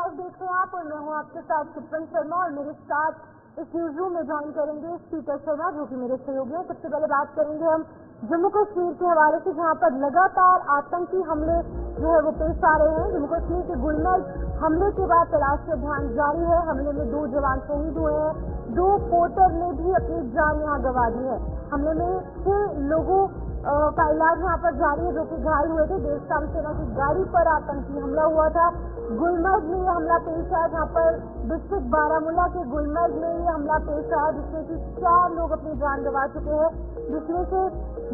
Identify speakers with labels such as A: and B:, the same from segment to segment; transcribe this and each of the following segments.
A: Live देख रहे हैं आप, और मैं हूँ आपके साथ चित्रन शर्मा, और मेरे साथ इस न्यूज रूम में ज्वाइन करेंगे पीटर शर्मा, जो कि मेरे सहयोगी हैं। सबसे पहले बात करेंगे हम जम्मू कश्मीर के हवाले से, जहाँ पर लगातार आतंकी हमले जो है वो पेश आ रहे हैं। जम्मू कश्मीर के गुलमर्ग हमले के बाद तलाशी अभियान जारी है। हमले में 2 जवान शहीद हुए हैं, 2 पोर्टर ने भी अपनी जान यहाँ गंवा दी है। हमले में 6 लोगों का इलाज यहाँ पर जारी है, जो कि घायल हुए थे। देश काम सेना की गाड़ी पर आतंकी हमला हुआ था। गुलमर्ग में ये हमला पेश आया, जहाँ पर डिस्ट्रिक्ट बारामूला के गुलमर्ग में ये हमला पेश आया, जिसमें कि 4 लोग अपनी जान गंवा चुके हैं, जिसमें से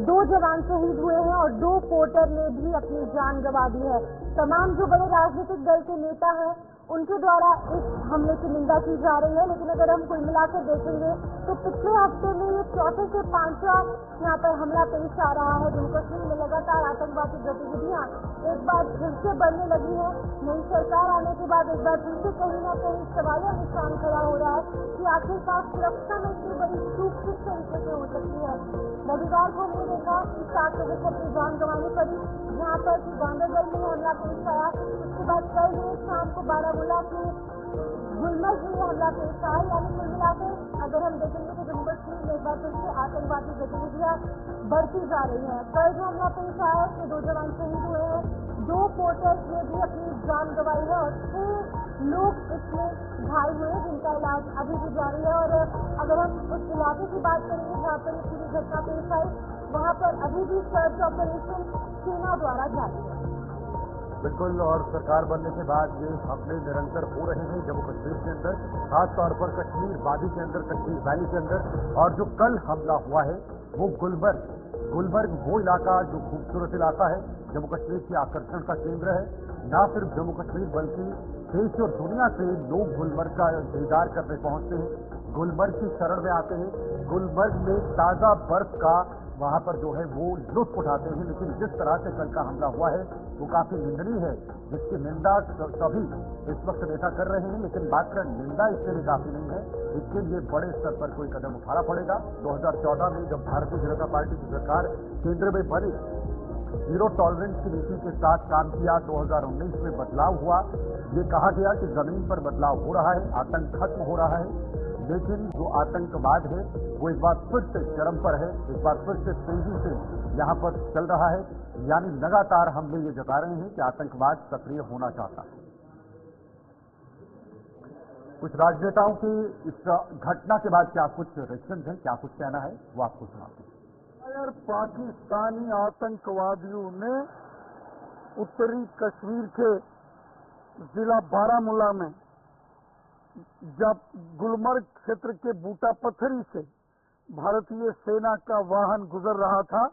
A: 2 जवान शहीद हुए हैं और 2 पोर्टर ने भी अपनी जान गंवा दी है। तमाम जो बड़े राजनीतिक दल के नेता हैं उनके द्वारा इस हमले की निंदा की जा रही है। लेकिन अगर हम कुल मिलाकर देखेंगे तो पिछले हफ्ते में ये चौथे से 5वां यहाँ पर हमला पेश आ रहा है। जम्मू कश्मीर में लगातार आतंकवादी गतिविधियां एक बार फिर से बढ़ने लगी है। नई सरकार आने के बाद एक बार फिर से कहीं न कहीं सवालिया निशान खड़ा हो रहा है कि आखिरकार सुरक्षा में इतनी बड़ी चूक किस तरीके से हो सकती है। रविवार को हमने देखा कि 7 लोगों को अपनी जान गंवानी पड़ी, जहाँ पर कि गांधरबल में हमला पेश आया। उसके बाद कल शाम को बारामूला के गुलमर्ग में हमला पेश आया। यानी कुल मिलाकर अगर हम देखेंगे तो जम्मू कश्मीर में एक बार फिर से आतंकवादी गतिविधियां बढ़ती जा रही हैं। कल जो हमला पेश आया उसमें 2 जवान शहीद हुए हैं, 2 पोर्टर्स ने भी अपनी जान गंवाई है और 6 लोग इसमें घायल हुए, जिनका इलाज अभी भी जारी है। और अगर हम उस इलाके की बात करेंगे जहाँ पर ये पूरी घटना पेश आई, वहाँ पर अभी भी सर्च ऑपरेशन सेना द्वारा जारी है।
B: बिल्कुल, और सरकार बनने के बाद ये हमले निरंतर हो रहे हैं जम्मू कश्मीर के अंदर, खासतौर पर कश्मीर वादी के अंदर, कश्मीर वैली के अंदर। और जो कल हमला हुआ है वो गुलमर्ग वो इलाका जो खूबसूरत इलाका है, जम्मू कश्मीर के आकर्षण का केंद्र है। न सिर्फ जम्मू कश्मीर बल्कि देश और दुनिया से लोग गुलमर्ग का दीदार करने पहुंचते हैं, गुलमर्ग की शरण में आते हैं। गुलमर्ग में ताज़ा बर्फ का वहाँ पर जो है वो लुत्फ उठाते हैं। लेकिन जिस तरह से कल का हमला हुआ है वो काफी निंदनीय है, जिसकी निंदा सभी इस वक्त नेता कर रहे हैं। लेकिन मात्र निंदा इसके लिए काफी नहीं है, इसके लिए बड़े स्तर पर कोई कदम उठाना पड़ेगा। 2014 में जब भारतीय जनता पार्टी की सरकार केंद्र में बनी, जीरो टॉलरेंस की नीति के साथ काम किया। 2019 में बदलाव हुआ, ये कहा गया कि जमीन पर बदलाव हो रहा है, आतंक खत्म हो रहा है। लेकिन जो आतंकवाद है वो एक बार फिर से चरम पर है, एक बार फिर से तेजी से यहाँ पर चल रहा है। यानी लगातार हमले ये जता रहे हैं कि आतंकवाद सक्रिय होना चाहता है। कुछ राजनेताओं की इस घटना के बाद क्या कुछ रिएक्शन है, क्या कुछ कहना है, वो आपको सुनाते हैं।
C: पाकिस्तानी आतंकवादियों ने उत्तरी कश्मीर के जिला बारामूला में जब गुलमर्ग क्षेत्र के बूटा पत्थरी से भारतीय सेना का वाहन गुजर रहा था,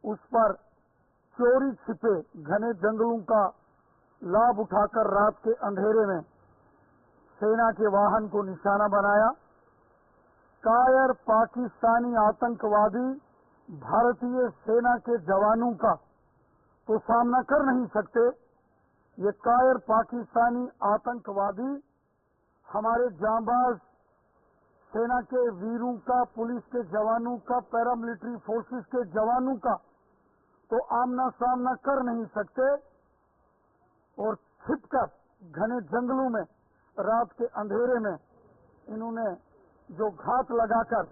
C: उस पर चोरी छिपे घने जंगलों का लाभ उठाकर रात के अंधेरे में सेना के वाहन को निशाना बनाया। कायर पाकिस्तानी आतंकवादी भारतीय सेना के जवानों का तो सामना कर नहीं सकते। ये कायर पाकिस्तानी आतंकवादी हमारे जांबाज सेना के वीरों का, पुलिस के जवानों का, पैरामिलिट्री फोर्सेस के जवानों का तो आमना सामना कर नहीं सकते। और छिपकर घने जंगलों में रात के अंधेरे में इन्होंने जो घात लगाकर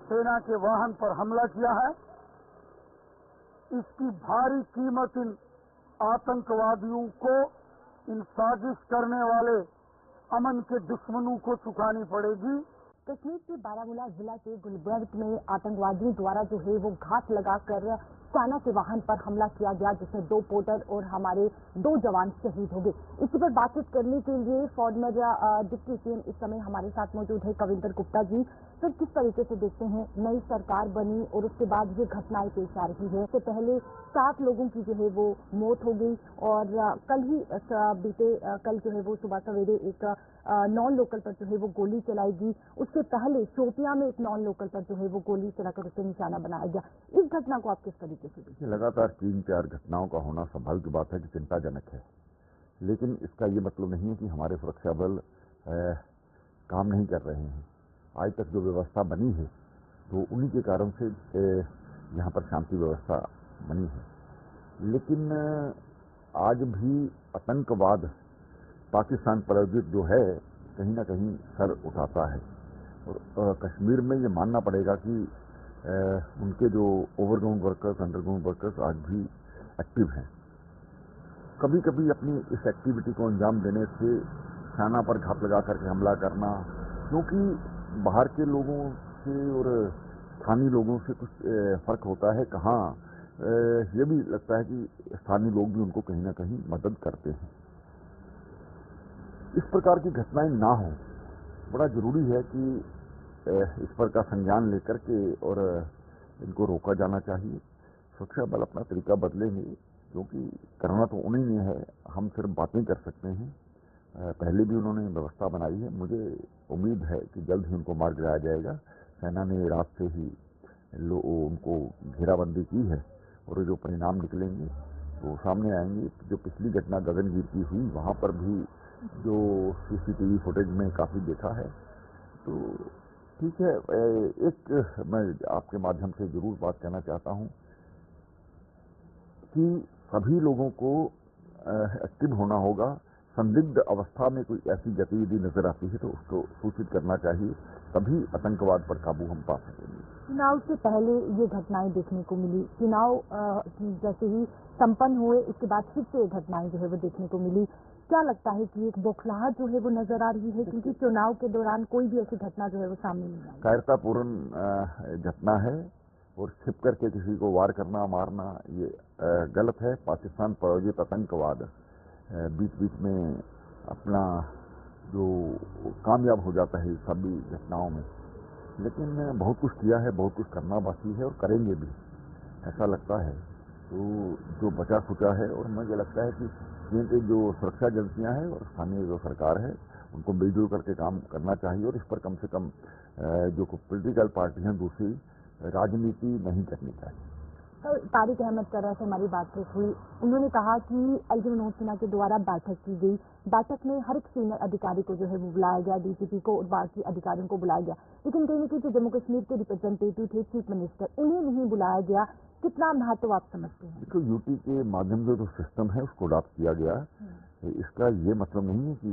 C: सेना के वाहन पर हमला किया है, इसकी भारी कीमत इन आतंकवादियों को, इन साजिश करने वाले अमन के दुश्मनों को चुकानी पड़ेगी।
A: कश्मीर के बारामूला जिला के गुलमर्ग में आतंकवादियों द्वारा जो है वो घात लगाकर सेना के वाहन पर हमला किया गया, जिसमें 2 पोर्टर और हमारे 2 जवान शहीद हो गए। इसी पर बातचीत करने के लिए फॉर्मर डिप्टी सीएम इस समय हमारे साथ मौजूद है कविंदर गुप्ता जी। सर, किस तरीके से देखते हैं नई सरकार बनी और उसके बाद ये घटनाएं पेश आ रही है? इससे पहले 7 लोगों की जो है वो मौत हो गई और कल ही कल जो है वो सुबह सवेरे एक नॉन लोकल पर जो है वो गोली चलाई गई। उससे पहले शोपियां में एक नॉन लोकल पर जो है वो गोली चलाकर उसे निशाना बनाया गया। इस घटना को आप किस तरीके से देखते हैं?
B: लगातार 3-4 घटनाओं का होना स्वाभाविक बात है कि चिंताजनक है, लेकिन इसका ये मतलब नहीं है कि हमारे सुरक्षा बल काम नहीं कर रहे हैं। आज तक जो व्यवस्था बनी है तो उन्हीं के कारण से यहाँ पर शांति व्यवस्था बनी है। लेकिन आज भी आतंकवाद
D: पाकिस्तान प्रायोजित जो है कहीं ना कहीं सर उठाता है। और कश्मीर में ये मानना पड़ेगा कि उनके जो ओवरग्राउंड वर्कर्स, अंडरग्राउंड वर्कर्स आज भी एक्टिव हैं। कभी कभी अपनी इस एक्टिविटी को अंजाम देने से सेना पर घात लगा करके हमला करना, क्योंकि बाहर के लोगों से और स्थानीय लोगों से कुछ फर्क होता है। कहाँ ये भी लगता है कि स्थानीय लोग भी उनको कहीं ना कहीं मदद करते हैं। इस प्रकार की घटनाएं ना हो, बड़ा जरूरी है कि इस पर का संज्ञान लेकर के और इनको रोका जाना चाहिए। सुरक्षा बल अपना तरीका बदलेंगे, क्योंकि करना तो उन्हीं ने है, हम सिर्फ बातें कर सकते हैं। पहले भी उन्होंने व्यवस्था बनाई है, मुझे उम्मीद है कि जल्द ही उनको मार गिराया जाएगा। सेना ने रात से ही उनको घेराबंदी की है और जो परिणाम निकलेंगे वो सामने आएंगे। जो पिछली घटना गगनगीर की हुई, वहाँ पर भी जो सीसीटीवी फुटेज में काफ़ी देखा है। तो ठीक है, एक मैं आपके माध्यम से जरूर बात कहना चाहता हूँ कि सभी लोगों को एक्टिव होना होगा। संदिग्ध अवस्था में कोई ऐसी गतिविधि नजर आती है तो उसको सूचित करना चाहिए, तभी आतंकवाद पर काबू हम पा सकेंगे।
A: चुनाव से पहले ये घटनाएं देखने को मिली, चुनाव जैसे ही संपन्न हुए उसके बाद फिर से ये घटनाएं जो है वो देखने को मिली। क्या लगता है कि एक बौखलाहट जो है वो नजर आ रही है, क्योंकि चुनाव के दौरान कोई भी ऐसी घटना जो है वो सामने नहीं आई।
D: कायरतापूर्ण घटना है और छिप करके किसी को वार करना, मारना, ये गलत है। पाकिस्तान प्रायोजित आतंकवाद बीच बीच में अपना जो कामयाब हो जाता है सभी घटनाओं में, लेकिन बहुत कुछ किया है, बहुत कुछ करना बाकी है और करेंगे भी, ऐसा लगता है। तो जो बचा खुचा है, और मुझे लगता है कि जो सुरक्षा एजेंसियां हैं और स्थानीय जो सरकार है उनको मिलजुल करके काम करना चाहिए और इस पर कम से कम जो पॉलिटिकल पार्टी हैं दूसरी राजनीति नहीं करनी चाहिए।
A: कल तारिक अहमद तरह से हमारी बातचीत हुई, उन्होंने कहा कि एलजी मनोज सिन्हा के द्वारा बैठक की गई, बैठक में हर एक सीनियर अधिकारी को जो है वो बुलाया गया, डीजीपी को और बाकी अधिकारियों को बुलाया गया, लेकिन कहीं न कहीं जो जम्मू कश्मीर के रिप्रेजेंटेटिव थे, चीफ मिनिस्टर, उन्हें नहीं बुलाया गया। कितना महत्व आप समझते हैं?
D: देखो, यूटी के माध्यम से जो सिस्टम है उसको अडॉप्ट किया गया। इसका ये मतलब नहीं है कि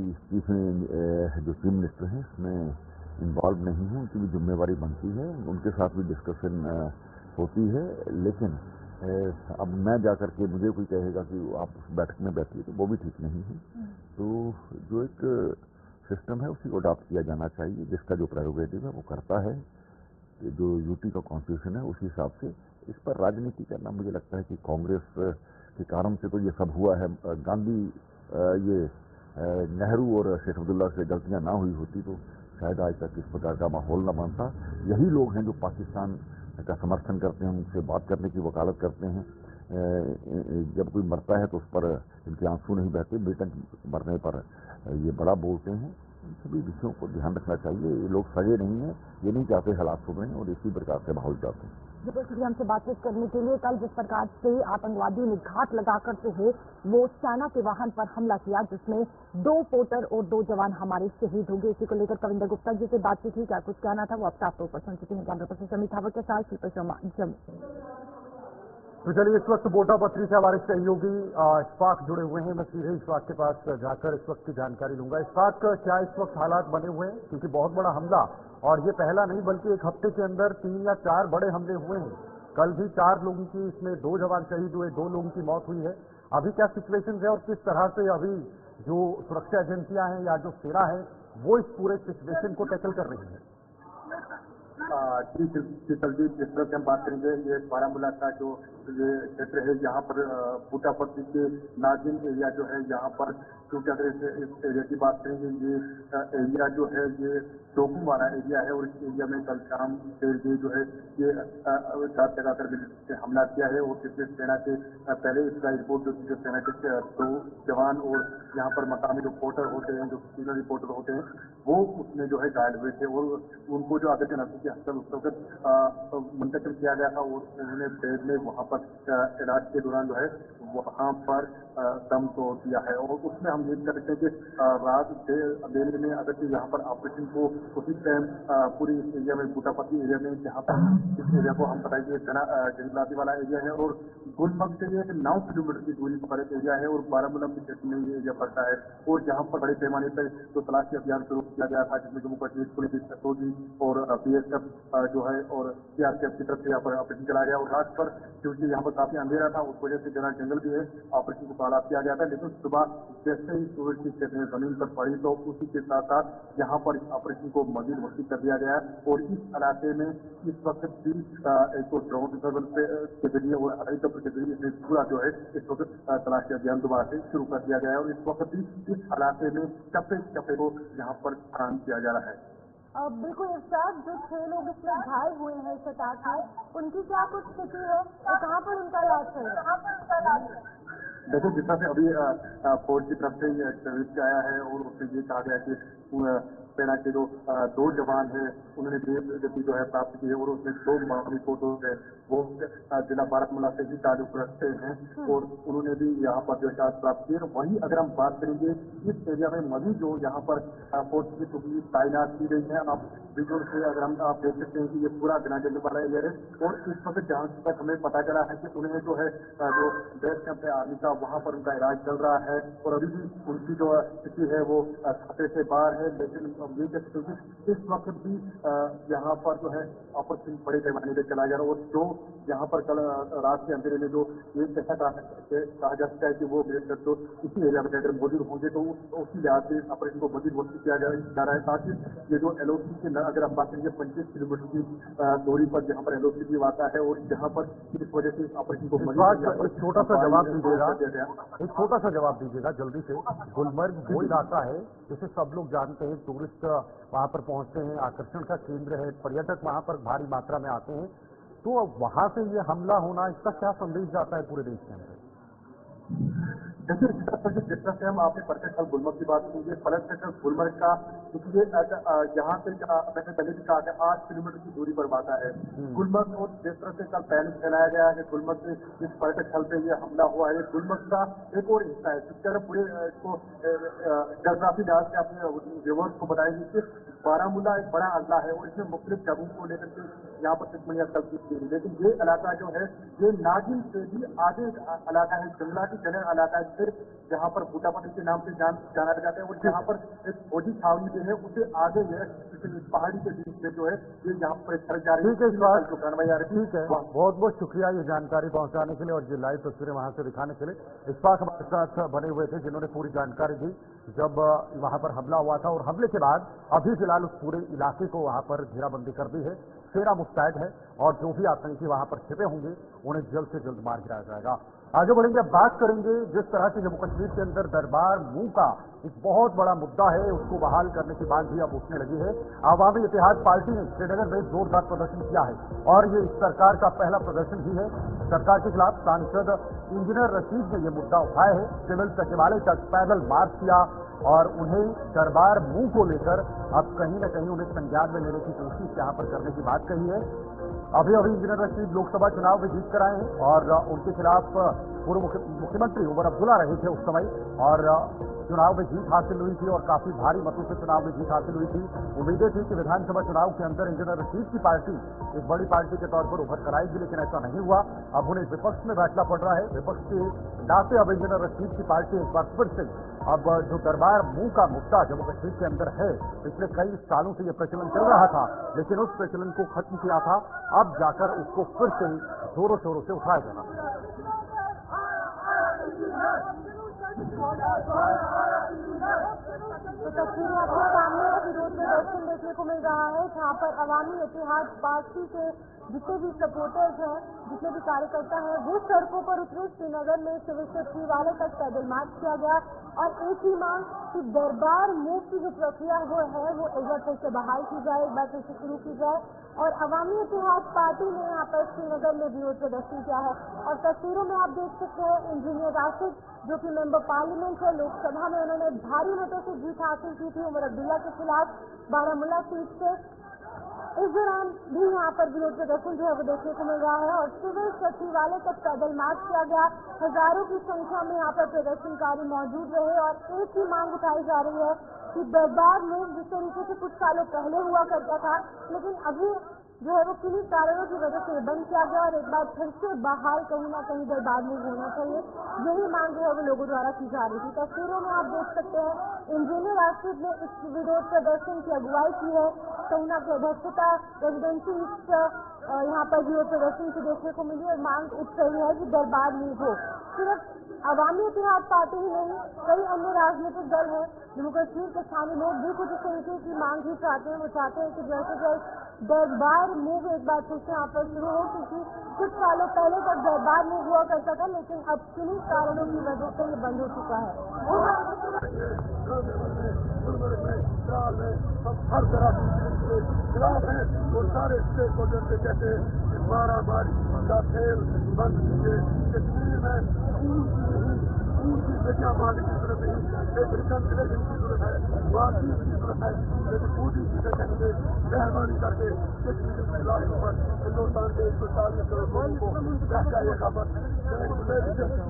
D: जो चीफ मिनिस्टर हैं इसमें इन्वॉल्व नहीं है, उनकी भी जिम्मेवारी बनती है, उनके साथ भी डिस्कशन होती है। लेकिन अब मैं जाकर के मुझे कोई कहेगा कि आप उस बैठक में बैठिए, तो वो भी ठीक नहीं है। तो जो एक सिस्टम है उसी को अडॉप्ट किया जाना चाहिए, जिसका जो प्रेरोगेटिव है वो करता है। जो यूटी का कॉन्स्टिट्यूशन है उसी हिसाब से इस पर राजनीति करना, मुझे लगता है कि कांग्रेस के कारण से तो ये सब हुआ है। गांधी, ये नेहरू और शेख अब्दुल्ला से गलतियां ना हुई होती तो शायद आज तक इस प्रकार का माहौल न बनता। यही लोग हैं जो पाकिस्तान का समर्थन करते हैं, उनसे बात करने की वकालत करते हैं। जब कोई मरता है तो उस पर इनके आंसू नहीं बहते, बेटन मरने पर ये बड़ा बोलते हैं। इन सभी विषयों को ध्यान रखना चाहिए। ये लोग सगे नहीं हैं, ये नहीं चाहते हालात सुधरें और इसी प्रकार से माहौल चाहते हैं।
A: शुक्रिया हमसे बातचीत करने के लिए। कल जिस प्रकार से आतंकवादियों ने घात लगाकर जो है वो सेना के वाहन पर हमला किया, जिसमें 2 पोटर और 2 जवान हमारे शहीद हो गए, इसी को लेकर कविंदर गुप्ता जी से बातचीत हुई। क्या कुछ कहना था वो आप साफ तौर पर सुन चुके हैं। कैमरा पर्सन समीर थावर के साथ शिल्पा शर्मा, जम्मू।
B: तो चलिए, इस वक्त बोटा पत्री से हमारे सहयोगी इशफाक जुड़े हुए हैं। मैं सीधे इशफाक के पास जाकर इस वक्त की जानकारी लूंगा। इशफाक, क्या इस वक्त हालात बने हुए हैं? क्योंकि बहुत बड़ा हमला, और ये पहला नहीं बल्कि एक हफ्ते के अंदर 3 या 4 बड़े हमले हुए हैं। कल भी 4 लोगों की, इसमें 2 जवान शहीद हुए, 2 लोगों की मौत हुई है। अभी क्या सिचुएशन है और किस तरह से अभी जो सुरक्षा एजेंसियां हैं या जो सेना है वो इस पूरे सिचुएशन को टैकल कर रही है?
E: शीतलजीत, जिस तरह से हम बात करेंगे, ये बारामूला का जो ये क्षेत्र है, यहाँ पर बूटापट्टी के नाजिम एरिया जो है, यहाँ पर क्योंकि अगर इस एरिया की बात करेंगे, ये एरिया जो है ये टोकू वाला एरिया है और इस एरिया में कल शाम से ये जो है ये घात लगाकर से हमला किया है। और जिसमें सेना के पहले इसका रिपोर्ट जो सेना के 2 जवान और यहाँ पर मकामी जो रिपोर्टर होते हैं, जो सीनियर रिपोर्टर होते हैं, वो उसमें जो है घायल हुए थे और उनको जो आगे के नजदीकी अस्पताल उस वक्त मुंतकिल किया गया था और उन्होंने बेड में वहाँ पर इलाज के दौरान जो है वहाँ पर दम तोड़ दिया है। और उसमें हम ये कर सकते हैं कि रात देर में अगर यहाँ पर ऑपरेशन को उसी टाइम पूरी इस एरिया में बूटापत्ती एरिया में जहाँ पर इस एरिया को हम बताएंगे जंगलाती वाला एरिया है और गुलमर्ग से ये 9 किलोमीटर की दूरी पर एक एरिया है और बारामूला के क्षेत्र में ये एरिया पड़ता है और जहाँ पर बड़े पैमाने पर तो तलाशी अभियान शुरू किया गया था जिसमें जम्मू कश्मीर पुलिस एसओजी और बीएसएफ जो है और सीआरपीएफ की तरफ से यहाँ पर ऑपरेशन चलाया गया और रात पर क्योंकि यहाँ पर काफी अंधेरा था उस वजह से घना जंगल भी है ऑपरेशन को काला किया गया था, लेकिन सुबह जैसे ही सूरज की किरणें जमीन पर पड़ी तो उसी के साथ साथ यहाँ पर इस ऑपरेशन को मजीद मस्ती कर दिया गया है और इस इलाके में इस वक्त भी एक तो ड्रोन सर्वेलेंस के जरिए और हेलीकॉप्टर के जरिए पूरा जो है इस वक्त तलाशी अभियान दोबारा से शुरू कर दिया गया है और इस वक्त भी इस इलाके में चप्पे चप्पे को यहाँ पर खनन किया जा रहा है।
A: बिल्कुल इरशाद, जो 6 लोग इसमें घायल हुए हैं इस अटैक में उनकी क्या कुछ स्थिति है और कहाँ पर उनका इलाज चल रहा है?
E: देखो जिस तरह से अभी फौज की तरफ से ये सर्विस आया है और उसमें ये कहा गया कि सेना के जो 2 जवान हैं उन्होंने गति जो है प्राप्त की है और उसमें 2 मामूली फोटो है वो जिला बारामूला से ही ताल्लुक रखते हैं और उन्होंने भी यहाँ पर जो शायद प्राप्त की है। वहीं अगर हम बात करेंगे इस एरिया में मजीद जो यहाँ पर फौज की टुकड़ी तैनात की गई है, आप विजुअल से अगर हम आप देख सकते हैं कि ये पूरा घना जंगल वाला एरिया है और इस वक्त जहाँ तक हमें पता चला है कि उन्हें जो है जो बेस कैंप है आर्मी का वहाँ पर उनका इलाज चल रहा है और अभी भी उनकी जो स्थिति है वो खतरे से बाहर है, लेकिन ये कह सकते हैं कि इस वक्त भी यहाँ पर जो है ऑपरेशन बड़े पैमाने पर चलाया जा रहा है और जो यहाँ पर कल रात के अंधेरे में जो एक ऐसा कहा जा सकता है कि वो मेरे तो इसी एरिया में अगर मौजूद होंगे तो उसी लिहाज से ऑपरेशन को मजीद मजबूत किया जा रहा है ताकि ये जो एलओसी के अगर हम बात करेंगे 25 किलोमीटर की दूरी पर जहाँ पर एलओसी भी आता है और जहाँ पर इस वजह से ऑपरेशन को
B: एक छोटा सा जवाब दीजिएगा, एक छोटा सा जवाब दीजिएगा जल्दी से। गुलमर्ग वो इलाका है जिसे सब लोग जानते हैं, टूरिस्ट वहाँ पर पहुँचते हैं, आकर्षण का केंद्र है, पर्यटक वहाँ पर भारी मात्रा में आते हैं, तो वहाँ से ये हमला होना इसका क्या संदेश जाता है पूरे देश के अंदर?
E: देखिए जिस तरह से हम आपने परफेक्ट कल गुलमर्ग की बात की, पलट सेक्टर गुलमर्ग का क्योंकि ये यहाँ से मैंने पहले भी कहा था 8 किलोमीटर की दूरी पर आता है गुलमर्ग और जिस तरह से कल पहले फैलाया गया है गुलमर्ग से इस पर्यटक स्थल पे ये हमला हुआ है, गुलमर्ग का एक और हिस्सा है जिसके अगर पूरे इसको जोग्राफी डाल के अपने व्यूअर्स को बताएंगे कि बारामूला एक बड़ा अल्ला है और इसमें मुख्तलिफ जगहों को लेकर के यहाँ पर तिकमनिया कल की गई, लेकिन ये इलाका जो है ये नागिन से भी आगे इलाका है, जंगलाती जने इलाका है फिर जहाँ पर बूटापत्ती के नाम से जाना जाता है और जहाँ पर एक फौजी छावनी जो है उसे आगे है पहाड़ी के बीच में जो है ये यहाँ पर सड़क जा रही है।
B: ठीक है, बहुत बहुत शुक्रिया ये जानकारी पहुंचाने के लिए और ये लाइव तस्वीरें वहां से दिखाने के लिए। इस्फाक हमारे साथ बने हुए थे जिन्होंने पूरी जानकारी दी जब वहां पर हमला हुआ था और हमले के बाद अभी फिलहाल उस पूरे इलाके को वहां पर घेराबंदी कर दी है, सेना मुस्तैद है और जो भी आतंकी वहां पर छिपे होंगे उन्हें जल्द से जल्द मार गिराया जाएगा। आगे बढ़ेंगे, बात करेंगे जिस तरह से जम्मू कश्मीर के अंदर दरबार मूव का एक बहुत बड़ा मुद्दा है, उसको बहाल करने की मांग भी अब उठने लगी है। आवामी इत्तेहाद पार्टी ने श्रीनगर में जोरदार प्रदर्शन किया है और ये सरकार का पहला प्रदर्शन भी है। सरकार के खिलाफ सांसद इंजीनियर रशीद ने यह मुद्दा उठाया है, सिविल सचिवालय तक पैदल मार्च किया और उन्हें दरबार मूव को लेकर अब कहीं न कहीं उन्हें संज्ञान में लेने की कोशिश यहाँ पर करने की बात कही है। अभी इंजीनियर रशीद लोकसभा चुनाव में जीत कर आए हैं और उनके खिलाफ पूर्व मुख्यमंत्री उमर अब्दुल्ला रहे थे उस समय और चुनाव में जीत हासिल हुई थी और काफी भारी मतों से चुनाव में जीत हासिल हुई थी। उम्मीदें थी कि विधानसभा चुनाव के अंदर इंजीनियर रशीद की पार्टी एक बड़ी पार्टी के तौर पर उभर कर आएगी, लेकिन ऐसा नहीं हुआ। अब उन्हें विपक्ष में बैठना पड़ रहा है। विपक्ष के नाते अब इंजीनियर रशीद की पार्टी एक बार फिर से अब जो दरबार मूव का मुद्दा जम्मू कश्मीर के अंदर है, पिछले कई सालों से यह प्रचलन चल रहा था, लेकिन उस प्रचलन को खत्म किया था, अब जाकर उसको फिर से जोरों शोरों से उठाया जाना।
A: तो तस्वीरें आपके सामने विरोध प्रदर्शन देखने को मिल रहा है जहाँ पर अवामी इत्तेहाद पार्टी के जितने भी सपोर्टर्स हैं, जितने भी कार्यकर्ता हैं, वो सड़कों पर उतरे। श्रीनगर में सिविल सचिवालय तक पैदल मार्च किया गया और एक ही मांग कि दरबार मूव की जो प्रक्रिया वो है वो एक बार फिर से बहाल की जाए, एक बार फिर से शुरू की जाए। और अवामी इत्तेहाद पार्टी ने यहाँ पर श्रीनगर में विरोध प्रदर्शन किया है और तस्वीरों में आप देख सकते हैं इंजीनियर राशिद जो कि मेंबर पार्लियामेंट है, लोकसभा में उन्होंने भारी मतों से जीत हासिल की थी उमर अब्दुल्ला के खिलाफ बारामूला सीट से। इस दौरान भी यहाँ पर विरोध प्रदर्शन जो है वो देखने को मिल रहा है और सिविल सचिवालय तक पैदल मार्च किया गया। हजारों की संख्या में यहाँ पर प्रदर्शनकारी मौजूद रहे और एक ही मांग उठाई जा रही है कि दरबार में जिस तरीके से कुछ सालों पहले हुआ करता था, लेकिन अभी जो है वो किन्हीं कारणों की वजह से बंद किया गया और एक बार फिर से बहाल कहीं ना कहीं दरबार में होना चाहिए, यही मांग जो है वो लोगों द्वारा की जा रही थी। तस्वीरों में आप देख सकते हैं इंजीनियर आश्रित ने इस विरोध प्रदर्शन की अगुवाई की है। कहीं ना कहीं अध्यक्षता रेजिडेंसी यहाँ पर विरोध प्रदर्शन की देखने को मिली और मांग उठ रही है कि दरबार में हो। सिर्फ अवामी इतिहाद पार्टी ही नहीं, कई अन्य राजनीतिक दल हैं। जम्मू कश्मीर के स्थानीय लोग भी कुछ इस तरीके की मांग ही चाहते हैं। वो चाहते हैं कि जैसे जल्द दरबार मूव एक बार फिर से यहाँ पर शुरू हो, क्योंकि कुछ सालों पहले तक दरबार मूव हुआ करता था, लेकिन अब किन्हीं कारणों की वजह से ये बंद हो चुका है।
C: हर तरह के खिलाफ है वो सारे स्टेक होल्डर से कहते हैं कि मारामारी का खेल बंद कीजिए। कश्मीर में स्कूल की जगह मारने की जरूरत नहीं, एक रिकन्सिलेशन की जरूरत है, बातचीत की जरूरत है। लेकिन पूरी चीजें कहेंगे मेहरबानी करके कश्मीर के इलाकों पर हिंदुस्तान के 140 करोड़ लोगों को बहका ये खबर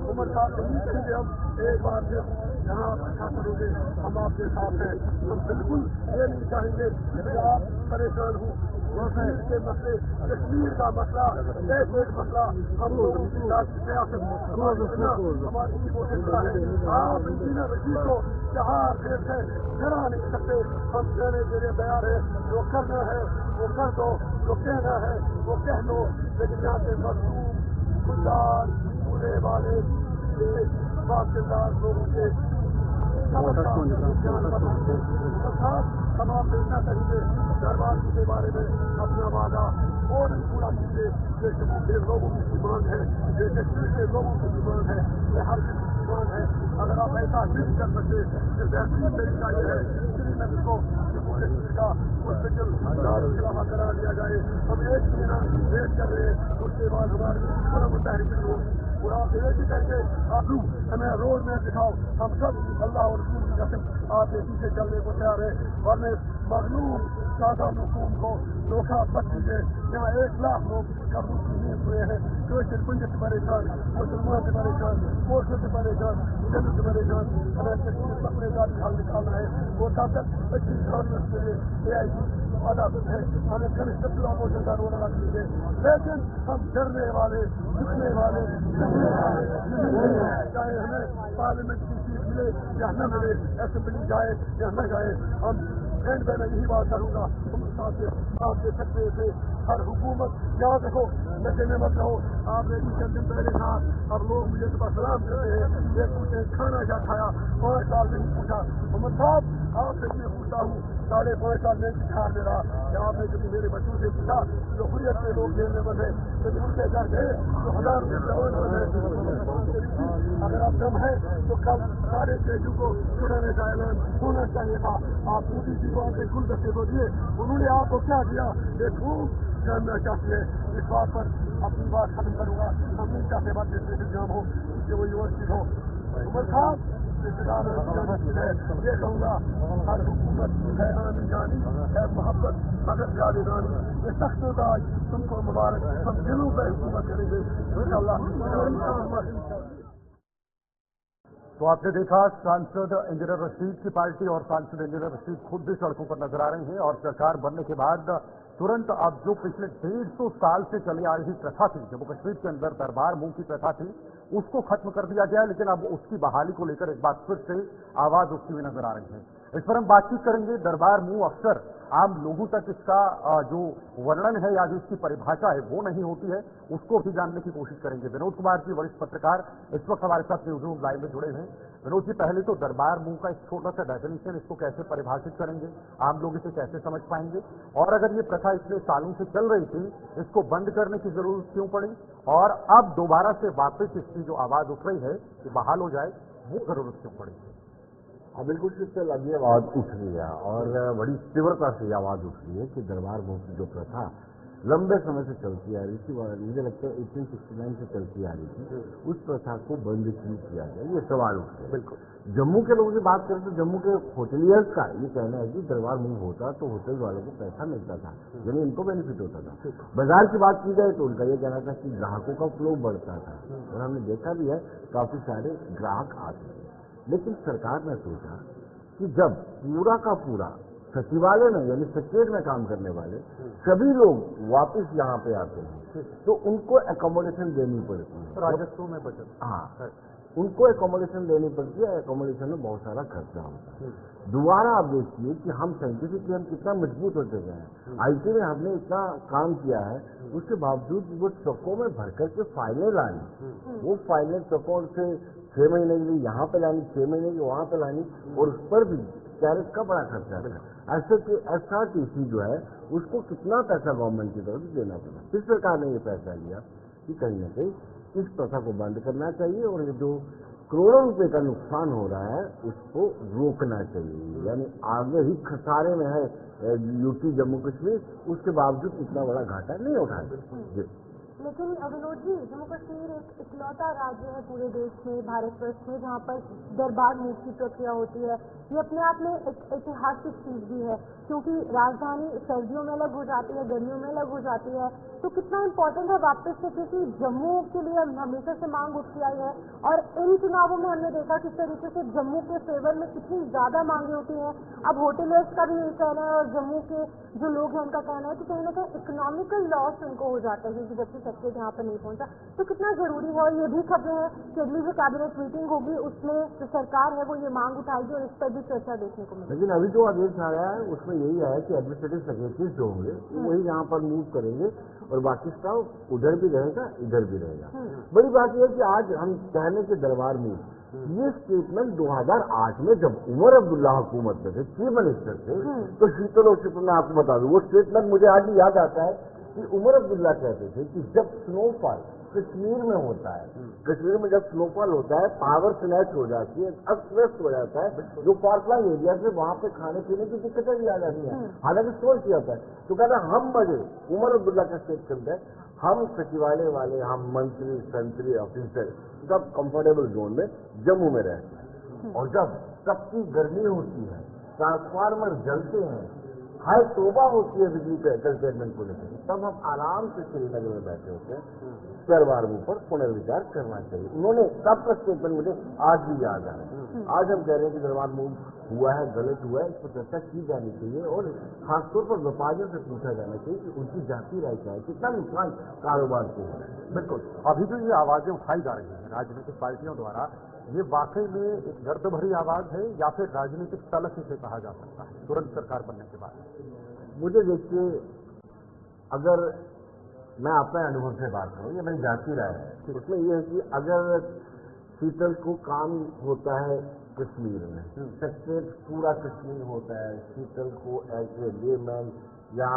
C: उम्र साहब से नहीं कहेंगे। हम एक बार फिर यहाँ अच्छा करोगे, हम आपके साथ हैं। हम बिल्कुल ये नहीं चाहेंगे कि आप परेशान हो। कश्मीर के मसले, कश्मीर का मसला, एक मसला हम लोगों की सियासत हमारी कोशिश है। आप इंजीनियर रशीद को चार देर से गिरा नहीं सकते। हम कहने के लिए तैयार है, जो करना है वो कर दो, जो कहना है वो कह दो। लेकिन यहाँ से मजलूम, खुददार, पूरे वाले बाकिरदार लोगों के तमाम देखना चाहिए दरबार के बारे में अपना वादा और पूरा कीजिए। ये कश्मीर के लोगों की डिमांड है, ये कश्मीर के लोगों की डिमांड है, ये हर किसी की डिमांड है। अगर आप ऐसा नहीं कर सकते तो बेहतरीन तरीका यह है श्रीनगर को जम्मू कश्मीर का हॉस्पिटल दारुल करार दिया जाए। हम एक महीना वेट कर रहे हैं, उसके बाद हमारी मुतहरिक हो और आप ये भी कहेंगे आप हमें रोड में दिखाओ। हम सब अल्लाह और रसूल की कसम आपके पीछे चलने को तैयार है। वरना मजलूम सादा हुकूम को धोखा मत दीजिए। यहाँ 1 लाख लोग कब्र की नींद हुए हैं। क्रिश्चियन पंडित से परेशान, मुसलमान से परेशान, मुस्लिम से परेशान, हिंदू से परेशान। हमें कश्मीर अपने का हल निकालना है। वो ताकत अच्छी गवर्नमेंट के लिए आई अदालत है। हमें कनिष्ठ मोशन का रोल अदा कीजिए। लेकिन हम डरने वाले, झुकने वाले, चाहे हमें पार्लियामेंट की सीट मिले या न मिले, असेंबली जाए या न जाए, हम एंड में यही बात करूंगा। तुम आपके सकते थे हर हुकूमत याद रखो, नशे में मत रहो। आपने चंद दिन पहले कहा, अब लोग मुझे सुबह सलाम करते हैं, ये पूछे खाना क्या खाया, 5 साल नहीं पूछा। मोहम्मद साहब आपसे मैं पूछता हूँ, 5.5 साल में बिहार में रहा, क्या आपने कभी मेरे बच्चों से पूछा जो हुर्रियत के लोग जेल में बंधे, कभी उनके घर गए तो 1000 रुपये। अगर आप दम है तो कल सारे तेजू को छुड़ाने का ऐलान होना चाहिए था। आप मोदी जी को आपके गुलदस्ते को दिए, उन्होंने आपको क्या दिया ये खूब जानना चाहिए। इस बात पर अपनी बात खत्म करूंगा। हम नहीं चाहते बात जाम हो, इससे वो यूनिवर्सिटी हो। उमर साहब ये कहूँगा, हर हुकूमत है आनी जानी है मोहब्बत मगर जानी। ये सख्त होगा आज तुमको मुबारक। हम दिलों पर हुकूमत करेंगे इंशाअल्लाह।
B: तो आपने देखा सांसद इंजीनियर रशीद की पार्टी और सांसद इंजीनियर रशीद खुद भी सड़कों पर नजर आ रहे हैं और सरकार बनने के बाद तुरंत अब जो पिछले 150 साल से चली आ रही प्रथा थी, जम्मू कश्मीर के अंदर दरबार मूव की प्रथा थी, उसको खत्म कर दिया गया। लेकिन अब उसकी बहाली को लेकर एक बार फिर से आवाज उठती हुई नजर आ रही है। इस पर हम बातचीत करेंगे। दरबार मूव अक्सर आम लोगों तक इसका जो वर्णन है या जो इसकी परिभाषा है वो नहीं होती है, उसको भी जानने की कोशिश करेंगे। विनोद कुमार जी वरिष्ठ पत्रकार इस वक्त हमारे साथ न्यूज़ रूम लाइव में जुड़े हैं। विनोद जी, पहले तो दरबार मूव का एक छोटा सा डेफिनेशन, इसको कैसे परिभाषित करेंगे, आम लोग इसे कैसे समझ पाएंगे, और अगर ये प्रथा इतने सालों से चल रही थी, इसको बंद करने की जरूरत क्यों पड़ी, और अब दोबारा से वापस इसकी जो आवाज उठ रही है कि बहाल हो जाए, वो जरूरत क्यों पड़ी?
D: हाँ, बिल्कुल इससे लगी आवाज उठ रही है और बड़ी तीव्रता से आवाज उठ रही है कि दरबार मूव की जो प्रथा
F: लंबे समय से चलती आ रही थी, मुझे लगता है 1869 से चलती आ रही थी, उस प्रथा को बंद क्यों किया गया, ये सवाल उठते हैं।
B: बिल्कुल।
F: जम्मू के लोगों की बात करें तो जम्मू के होटलियर्स का ये कहना है कि दरबार मूव होता तो होटल वालों को पैसा मिलता था, यानी इनको बेनिफिट होता था। बाजार की बात की जाए तो उनका ये कहना था कि ग्राहकों का फ्लो बढ़ता था, और हमने देखा भी है काफी सारे ग्राहक आते थे। लेकिन सरकार ने सोचा कि जब पूरा का पूरा सचिवालय में यानी सेक्रेटरीट में काम करने वाले सभी लोग वापस यहाँ पे आते हैं तो उनको एकोमोडेशन देनी पड़ती है,
B: राजस्व में बचत।
F: हाँ, उनको एकोमोडेशन देनी पड़ती है, एकोमोडेशन में बहुत सारा खर्चा होता है। दोबारा आप देखिए कि हम साइंटिफिकली हम कितना मजबूत होते गए हैं। आईटी में हमने इतना काम किया है, उसके बावजूद वो ट्रकों में भरकर के फाइलें लानी, वो फाइलें ट्रकों से 6 महीने के लिए यहाँ पे लानी, 6 महीने की वहाँ पे लानी, और उस पर भी कैरेट का बड़ा खर्चा है। ऐसे कि SRTC जो है उसको कितना पैसा गवर्नमेंट की तरफ से देना पड़ा। फिर सरकार ने ये फैसला लिया कि कहीं ना कहीं इस प्रथा को बंद करना चाहिए, और ये जो करोड़ों रुपए का नुकसान हो रहा है उसको रोकना चाहिए। यानी आगे ही खसारे में है यूटी जम्मू कश्मीर, उसके बावजूद इतना बड़ा घाटा नहीं उठाया।
A: लेकिन विनोद जी, जम्मू कश्मीर एक इकलौता राज्य है पूरे देश में, भारतवर्ष में, जहाँ पर दरबार मूव की प्रक्रिया होती है। ये अपने आप में एक ऐतिहासिक चीज भी है, क्योंकि राजधानी सर्दियों में अलग हो जाती है, गर्मियों में अलग हो जाती है। तो कितना इम्पोर्टेंट है वापस से, क्योंकि जम्मू के लिए हमेशा से मांग उठती आई है, और इन चुनावों में हमने देखा किस तरीके से जम्मू के फेवर में कितनी ज्यादा मांगे होती हैं। अब होटलियर्स का भी यही कहना है, और जम्मू के जो लोग हैं उनका कहना है कि कहीं ना कहीं इकोनॉमिकल लॉस उनको हो जाता है, क्योंकि जबकि सेक्रेटरी यहाँ पर नहीं पहुंचा। तो कितना जरूरी है, और ये भी खबरें हैं कि अगली जो कैबिनेट मीटिंग होगी उसमें जो सरकार है वो ये मांग उठाएगी, और इस पर भी चर्चा देखने को मिलेगी।
F: लेकिन अभी जो आदेश आ रहा है उसमें यही है कि एडमिनिस्ट्रेटिव सेक्रेटरीज जो होंगे वही यहाँ पर मूव करेंगे, और बाकी स्टाफ उधर भी रहेगा इधर भी रहेगा। बड़ी बात यह है कि आज हम कहने के दरबार मूव, ये स्टेटमेंट 2008 में जब उमर अब्दुल्ला हुकूमत में थे, चीफ मिनिस्टर थे, तो शीतल और शितल मैं आपको बता दूं, वो स्टेटमेंट मुझे आज भी याद आता है कि उमर अब्दुल्ला कहते थे कि जब स्नोफॉल कश्मीर में होता है, कश्मीर में जब स्नोफॉल होता है, पावर स्नैच हो जाती है, अस्त व्यस्त हो जाता है, जो फारफ्लंग एरिया से वहां पे खाने पीने की दिक्कतें भी आ जाती हैं, हालांकि सोच किया होता है। तो कहता है हम मजे, उमर अब्दुल्ला का स्टेटमेंट है, हम सचिवालय वाले, हम मंत्री संतरी ऑफिसर सब कंफर्टेबल जोन में जम्मू में रहते हैं, और जब सबकी गर्मी होती है, ट्रांसफार्मर जलते हैं, हाई तोबा होती है बिजली पे कंटेनमेंट को लेकर, तब हम आराम से श्रीनगर में बैठे होते हैं। दरबार मूव पर पुनर्विचार करना चाहिए। उन्होंने सबका स्टेटमेंट मुझे आज भी याद आ रहा है। आज हम कह रहे हैं कि दरबार मूव हुआ है, गलत हुआ है, इस पर चर्चा की जानी चाहिए, और खासतौर पर व्यापारियों से पूछा जाना चाहिए कि उनकी जाति राय क्या है, कितना नुकसान कारोबार को हो रहा है।
B: बिल्कुल। अभी जो ये आवाजें उठाई जा रही हैं राजनीतिक पार्टियों द्वारा, ये वाकई में एक दर्द भरी आवाज है, या फिर राजनीतिक तलख इसे कहा जा सकता है तुरंत सरकार बनने के बाद?
F: मुझे देखिए, अगर मैं अपने अनुभव से बात करूं, ये मेरी जाती राय है, उसमें यह है कि अगर शीतल को काम होता है कश्मीर में, सेक्रेटरी पूरा कश्मीर होता है, शीतल को एज ए लेमैन या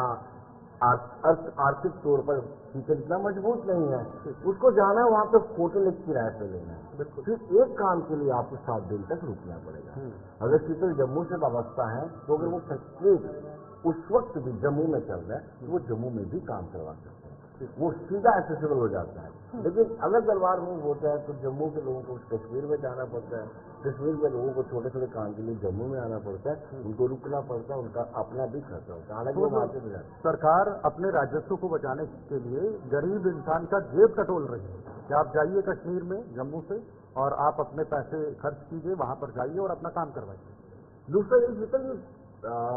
F: आर्थिक तौर पर शीतल इतना मजबूत नहीं है, उसको जाना है वहां पे होटल एक किराए पे लेना है, फिर एक काम के लिए आपको 7 दिन तक रुकना पड़ेगा। अगर शीतल जम्मू से वाबस्ता है तो अगर वो सेक्रेटरी उस वक्त भी जम्मू में चल रहा है तो वो जम्मू में भी काम करवा सकते हैं, वो सीधा एक्सेसिबल हो जाता है। लेकिन अगर दरबार मूव होता है तो जम्मू के लोगों को कश्मीर में जाना पड़ता है, कश्मीर के लोगों को छोटे छोटे काम के लिए जम्मू में आना पड़ता है, उनको रुकना पड़ता है, उनका अपना भी खर्चा होता है, हालांकि वो मार्केट में जाते हैं।
B: सरकार अपने राजस्व को बचाने के लिए गरीब इंसान का जेब टटोल रही है कि आप जाइए कश्मीर में जम्मू से और आप अपने पैसे खर्च कीजिए, वहां पर जाइए और अपना काम करवाइए।
F: दूसरा ये शीतल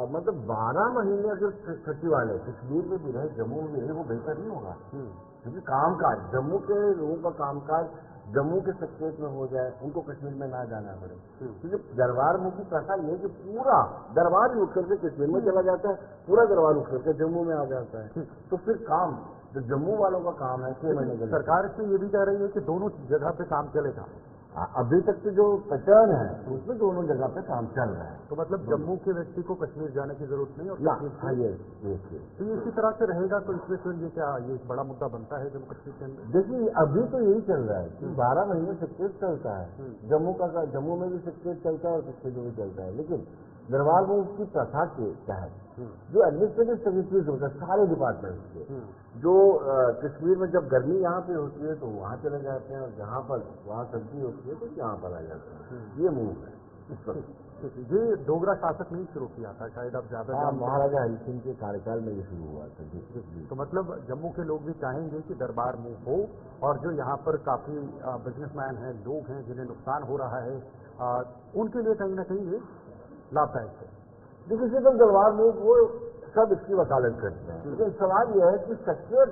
F: मतलब 12 महीने अगर सचिवालय कश्मीर में भी रहे, जम्मू में भी रहे, वो बेहतर नहीं होगा, क्योंकि कामकाज जम्मू के लोगों का कामकाज जम्मू के सेक्रेटरीट में हो जाए, उनको कश्मीर में ना जाना पड़े। क्योंकि दरबार मूव की प्रथा ये है कि पूरा दरबार ही उठ करके कश्मीर में चला जाता है, पूरा दरबार उठ करके जम्मू में आ जाता है, तो फिर काम जो जम्मू वालों का काम है 6 महीने के।
B: सरकार से ये भी कह रही है कि दोनों जगह पे काम चलेगा।
F: अभी तक के जो पैटर्न है उसमें दोनों जगह पे काम चल रहा है,
B: तो मतलब जम्मू के व्यक्ति को कश्मीर जाने की जरूरत नहीं, और
F: हाँ, ये
B: तो इसी तरह से रहेगा। तो इसमें फिर ये क्या, ये एक बड़ा मुद्दा बनता है जम्मू कश्मीर के अंदर?
F: देखिए, अभी तो यही चल रहा है कि 12 महीने सेक्रेटरीट चलता है, जम्मू में भी सेक्रेटरीट चलता है और कश्मीर में भी चलता है, लेकिन दरबार मूव की प्रथा के तहत जो एडमिनिस्ट्रेटिव सेक्रेटरीज होते हैं सारे डिपार्टमेंट्स के, जो कश्मीर में जब गर्मी यहाँ पे होती है तो वहाँ चले जाते हैं, और जहाँ पर वहाँ सर्दी होती है तो यहाँ पर आ जाते हैं। ये मूव है इस पर।
B: ये डोगरा शासक ने शुरू किया था, शायद आप ज्यादा जानते हैं।
F: महाराजा हरि सिंह के कार्यकाल में ये शुरू हुआ था जी।
B: तो मतलब जम्मू के लोग भी चाहेंगे कि दरबार मूव हो, और जो यहाँ पर काफी बिजनेसमैन हैं, लोग हैं जिन्हें नुकसान हो रहा है, उनके लिए कहीं ना कहीं ये लाभदायक है।
F: देखिए सिर्फ दरबार मूव वो सब इसकी वकालत करते हैं, लेकिन सवाल यह है कि सचमुच